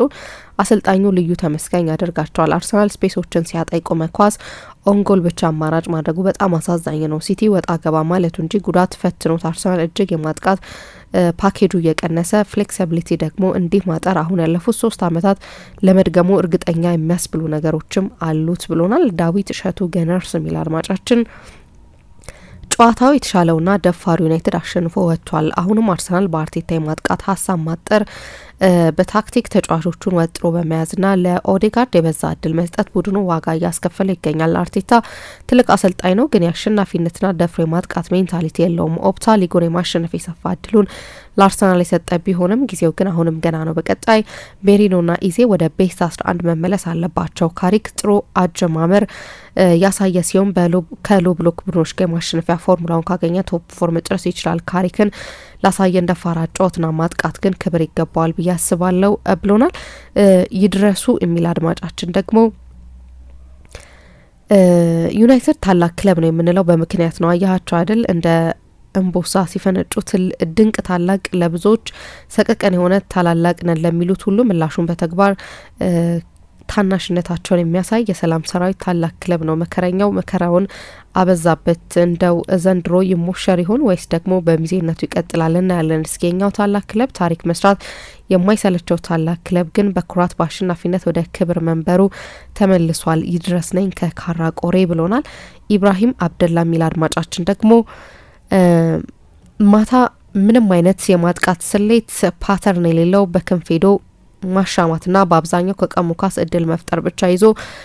አሰልጣኙ ልዩ ተመስጋኝ ያደርጋቸዋል። አርሰናል ስፔሶችን ሲያጣ የቆመ ኳስ ኦንጎል ብቻ አማራጭ ማድረጉ በጣም አሳዛኝ ነው። ሲቲ ወጣ ገባ ማለቱ እንጂ ጉዳት ፈትኖት አርሰናል እጅግ የማጥቃት ፓኬጁ እየቀነሰ ፍሌክሲቢሊቲ ደግሞ እንዲህ ማጠር አሁን ያለፉት 3 ዓመታት ለመድገሙ እርግጠኛ የሚያስብሉ ነገሮችም አሉት ብሎናል። ዳዊት እሸቱ ገነርስ የሚል አድማጫችን ጨዋታው የተሻለውና ደፋሩ ዩናይትድ አሸንፎ ወጥቷል። አሁንም አርሰናል በአርቴታ የማጥቃት ሀሳብ ማጠር በታክቲክ ተጫዋቾቹን ወጥሮ በመያዝና ለኦዴጋርድ የበዛ እድል መስጠት ቡድኑ ዋጋ እያስከፈለ ይገኛል። አርቴታ ትልቅ አሰልጣኝ ነው፣ ግን የአሸናፊነትና ደፍሮ የማጥቃት ሜንታሊቲ የለውም። ኦፕታ ሊጉን የማሸነፍ የሰፋ እድሉን ለአርሰናል የሰጠ ቢሆንም ጊዜው ግን አሁንም ገና ነው። በቀጣይ ቤሪኖና ኢዜ ወደ ቤስት 11 መመለስ አለባቸው። ካሪክ ጥሩ አጀማመር ያሳየ ሲሆን ከሎ ብሎክ ቡድኖች ጋር ማሸነፊያ ፎርሙላውን ካገኘ ቶፕ ፎር መጨረስ ይችላል። ካሪክን ላሳየ እንደ ፋራ ጨዋታና ማጥቃት ግን ክብር ይገባዋል ብዬ አስባለሁ ብሎናል። ይድረሱ የሚል አድማጫችን ደግሞ ዩናይትድ ታላቅ ክለብ ነው የምንለው በምክንያት ነው። አያቸው አይደል እንደ እምቦሳ ሲፈነጩት ድንቅ ታላቅ ለብዙዎች ሰቀቀን የሆነ ታላላቅ ነን ለሚሉት ሁሉ ምላሹን በተግባር ታናሽነታቸውን የሚያሳይ የሰላም ሰራዊት ታላቅ ክለብ ነው። መከረኛው መከራውን አበዛበት። እንደው ዘንድሮ ይሞሸር ይሆን ወይስ ደግሞ በሚዜነቱ ይቀጥላል? እናያለን። እስኪኛው ታላቅ ክለብ ታሪክ መስራት የማይሰለቸው ታላቅ ክለብ ግን በኩራት በአሸናፊነት ወደ ክብር መንበሩ ተመልሷል። ይድረስ ነኝ ከካራ ቆሬ ብሎናል። ኢብራሂም አብደላ የሚል አድማጫችን ደግሞ ማታ ምንም አይነት የማጥቃት ስሌት ፓተርን የሌለው በክንፍ ሄዶ ማሻማትና በአብዛኛው ከቀሙ ኳስ እድል መፍጠር ብቻ ይዞ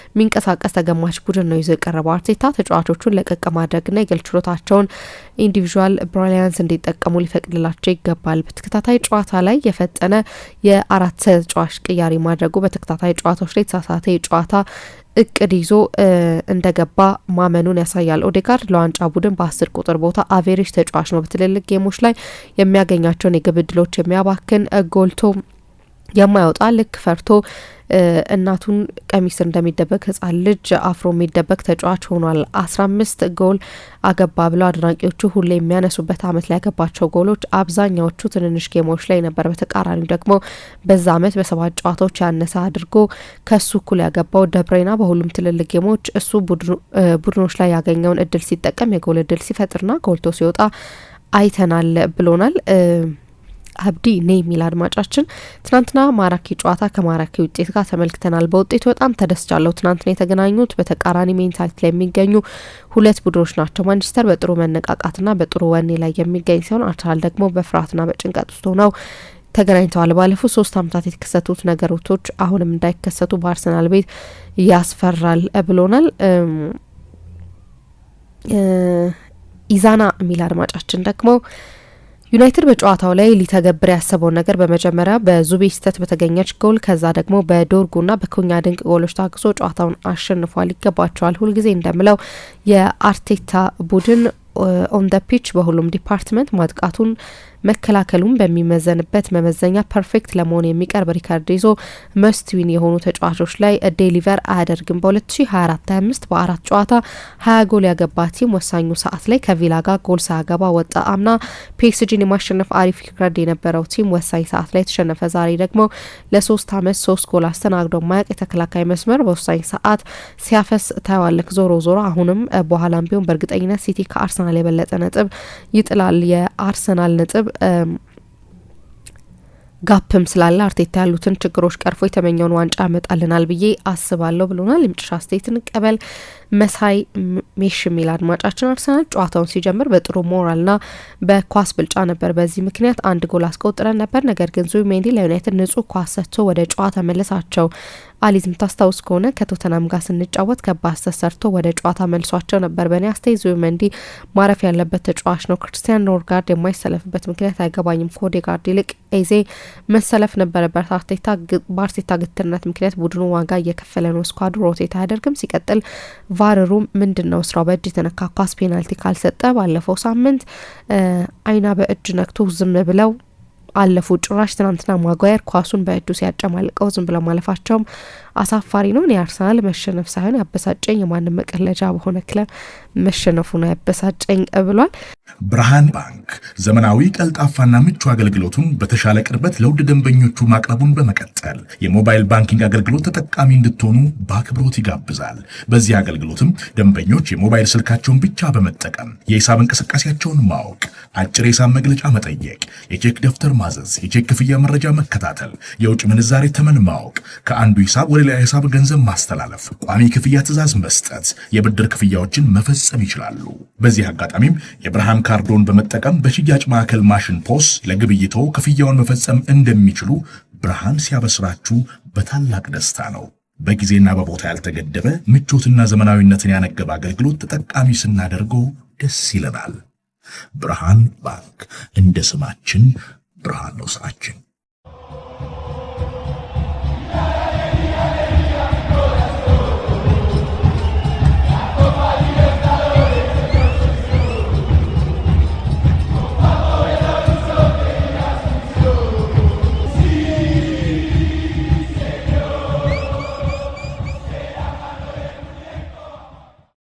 የሚንቀሳቀስ ተገማች ቡድን ነው ይዞ የቀረበው። አርቴታ ተጫዋቾቹን ለቀቅ ማድረግና የግል ችሎታቸውን ኢንዲቪዥዋል ብሪሊያንስ እንዲጠቀሙ ሊፈቅድላቸው ይገባል። በተከታታይ ጨዋታ ላይ የፈጠነ የአራት ተጫዋች ቅያሪ ማድረጉ በተከታታይ ጨዋታዎች ላይ የተሳሳተ የጨዋታ እቅድ ይዞ እንደገባ ማመኑን ያሳያል። ኦዴጋርድ ለዋንጫ ቡድን በ10 ቁጥር ቦታ አቬሬጅ ተጫዋች ነው። በትልልቅ ጌሞች ላይ የሚያገኛቸውን የግብ ዕድሎች የሚያባክን ጎልቶ የማይወጣ ልክ ፈርቶ እናቱን ቀሚስ እንደሚደበቅ ህጻን ልጅ አፍሮ የሚደበቅ ተጫዋች ሆኗል። 15 ጎል አገባ ብለው አድናቂዎቹ ሁሌ የሚያነሱበት አመት ላይ ያገባቸው ጎሎች አብዛኛዎቹ ትንንሽ ጌሞች ላይ ነበር። በተቃራኒው ደግሞ በዛ አመት በ7 ጨዋታዎች ያነሰ አድርጎ ከሱ እኩል ያገባው ደብሬና በሁሉም ትልልቅ ጌሞች እሱ ቡድኖች ላይ ያገኘውን እድል ሲጠቀም የጎል እድል ሲፈጥርና ጎልቶ ሲወጣ አይተናል ብሎናል። አብዲ ኔ የሚል አድማጫችን ትናንትና ማራኪ ጨዋታ ከማራኪ ውጤት ጋር ተመልክተናል። በውጤቱ በጣም ተደስቻለሁ። ትናንትና የተገናኙት በተቃራኒ ሜንታሊቲ ላይ የሚገኙ ሁለት ቡድኖች ናቸው። ማንቸስተር በጥሩ መነቃቃትና በጥሩ ወኔ ላይ የሚገኝ ሲሆን አርሰናል ደግሞ በፍርሃትና በጭንቀት ውስጥ ሆነው ተገናኝተዋል። ባለፉት 3 አመታት የተከሰቱት ነገሮች አሁንም እንዳይከሰቱ በአርሰናል ቤት ያስፈራል ብሎናል። ኢዛና የሚል አድማጫችን ደግሞ ዩናይትድ በጨዋታው ላይ ሊተገብር ያሰበውን ነገር በመጀመሪያ በዙቤ ስህተት በተገኘች ጎል ከዛ ደግሞ በዶርጉና በኩኛ ድንቅ ጎሎች ታግሶ ጨዋታውን አሸንፏል። ይገባቸዋል። ሁልጊዜ እንደምለው የአርቴታ ቡድን ኦን ደ ፒች በሁሉም ዲፓርትመንት ማጥቃቱን መከላከሉን በሚመዘንበት መመዘኛ ፐርፌክት ለመሆን የሚቀርብ ሪካርድ ይዞ መስትዊን የሆኑ ተጫዋቾች ላይ ዴሊቨር አያደርግም። በ2024-25 በ4 ጨዋታ 20 ጎል ያገባ ቲም ወሳኙ ሰዓት ላይ ከቪላ ጋር ጎል ሳያገባ ወጣ። አምና ፒኤስጂን የማሸነፍ አሪፍ ሪካርድ የነበረው ቲም ወሳኝ ሰዓት ላይ ተሸነፈ። ዛሬ ደግሞ ለ3 አመት 3 ጎል አስተናግዶ ማያቅ የተከላካይ መስመር በወሳኝ ሰዓት ሲያፈስ ታይዋለክ። ዞሮ አሁንም በኋላም ቢሆን በእርግጠኝነት ሲቲ ከአርሰናል የበለጠ ነጥብ ይጥላል። የአርሰናል ነጥብ ጋፕም ስላለ አርቴታ ያሉትን ችግሮች ቀርፎ የተመኘውን ዋንጫ ያመጣልናል ብዬ አስባለሁ ብሎናል። የመጨረሻ አስተያየት እንቀበል። መሳይ ሜሽ የሚል አድማጫችን አርሰናል ጨዋታውን ሲጀምር በጥሩ ሞራልና በኳስ ብልጫ ነበር። በዚህ ምክንያት 1 ጎል አስቆጥረን ነበር። ነገር ግን ዙቢሜንዲ ለዩናይትድ ንጹህ ኳስ ሰጥቶ ወደ ጨዋታ መለሳቸው። አሊዝም ታስታውስ ከሆነ ከቶተናም ጋር ስንጫወት ከባድ ተሰርቶ ወደ ጨዋታ መልሷቸው ነበር። በእኔ አስተያየት ዙቢሜንዲ ማረፍ ያለበት ተጫዋች ነው። ክርስቲያን ኖርጋርድ የማይሰለፍበት ምክንያት አይገባኝም። ከኦዴጋርድ ይልቅ ኤዜ መሰለፍ ነበረበት። በአርቴታ ግትርነት ምክንያት ቡድኑ ዋጋ እየከፈለ ነው። ስኳዱ ሮቴት አያደርግም። ሲቀጥል ቫርሩ ምንድን ነው ስራው? በእጅ የተነካ ኳስ ፔናልቲ ካልሰጠ ባለፈው ሳምንት አይና በእጅ ነክቶ ዝም ብለው አለፉ። ጭራሽ ትናንትና ማጓየር ኳሱን በእጁ ሲያጨማልቀው ዝም ብለው ማለፋቸውም አሳፋሪ ነው። የአርሰናል መሸነፍ ሳይሆን ያበሳጨኝ የማንም መቀለጃ በሆነ ክለብ መሸነፉ ነው ያበሳጨኝ ብሏል። ብርሃን ባንክ ዘመናዊ ቀልጣፋና ምቹ አገልግሎቱን በተሻለ ቅርበት ለውድ ደንበኞቹ ማቅረቡን በመቀጠል የሞባይል ባንኪንግ አገልግሎት ተጠቃሚ እንድትሆኑ በአክብሮት ይጋብዛል። በዚህ አገልግሎትም ደንበኞች የሞባይል ስልካቸውን ብቻ በመጠቀም የሂሳብ እንቅስቃሴያቸውን ማወቅ፣ አጭር የሂሳብ መግለጫ መጠየቅ፣ የቼክ ደብተር ማዘዝ፣ የቼክ ክፍያ መረጃ መከታተል፣ የውጭ ምንዛሬ ተመን ማወቅ፣ ከአንዱ ሂሳብ ወደ ሌላ ሂሳብ ገንዘብ ማስተላለፍ፣ ቋሚ ክፍያ ትዕዛዝ መስጠት፣ የብድር ክፍያዎችን መፈጸም ይችላሉ። በዚህ አጋጣሚም የብርሃን ካርዶን በመጠቀም በሽያጭ ማዕከል ማሽን ፖስ ለግብይቶ ክፍያውን መፈጸም እንደሚችሉ ብርሃን ሲያበስራችሁ በታላቅ ደስታ ነው። በጊዜና በቦታ ያልተገደበ ምቾትና ዘመናዊነትን ያነገበ አገልግሎት ተጠቃሚ ስናደርገው ደስ ይለናል። ብርሃን ባንክ፣ እንደ ስማችን ብርሃን ነው ስራችን።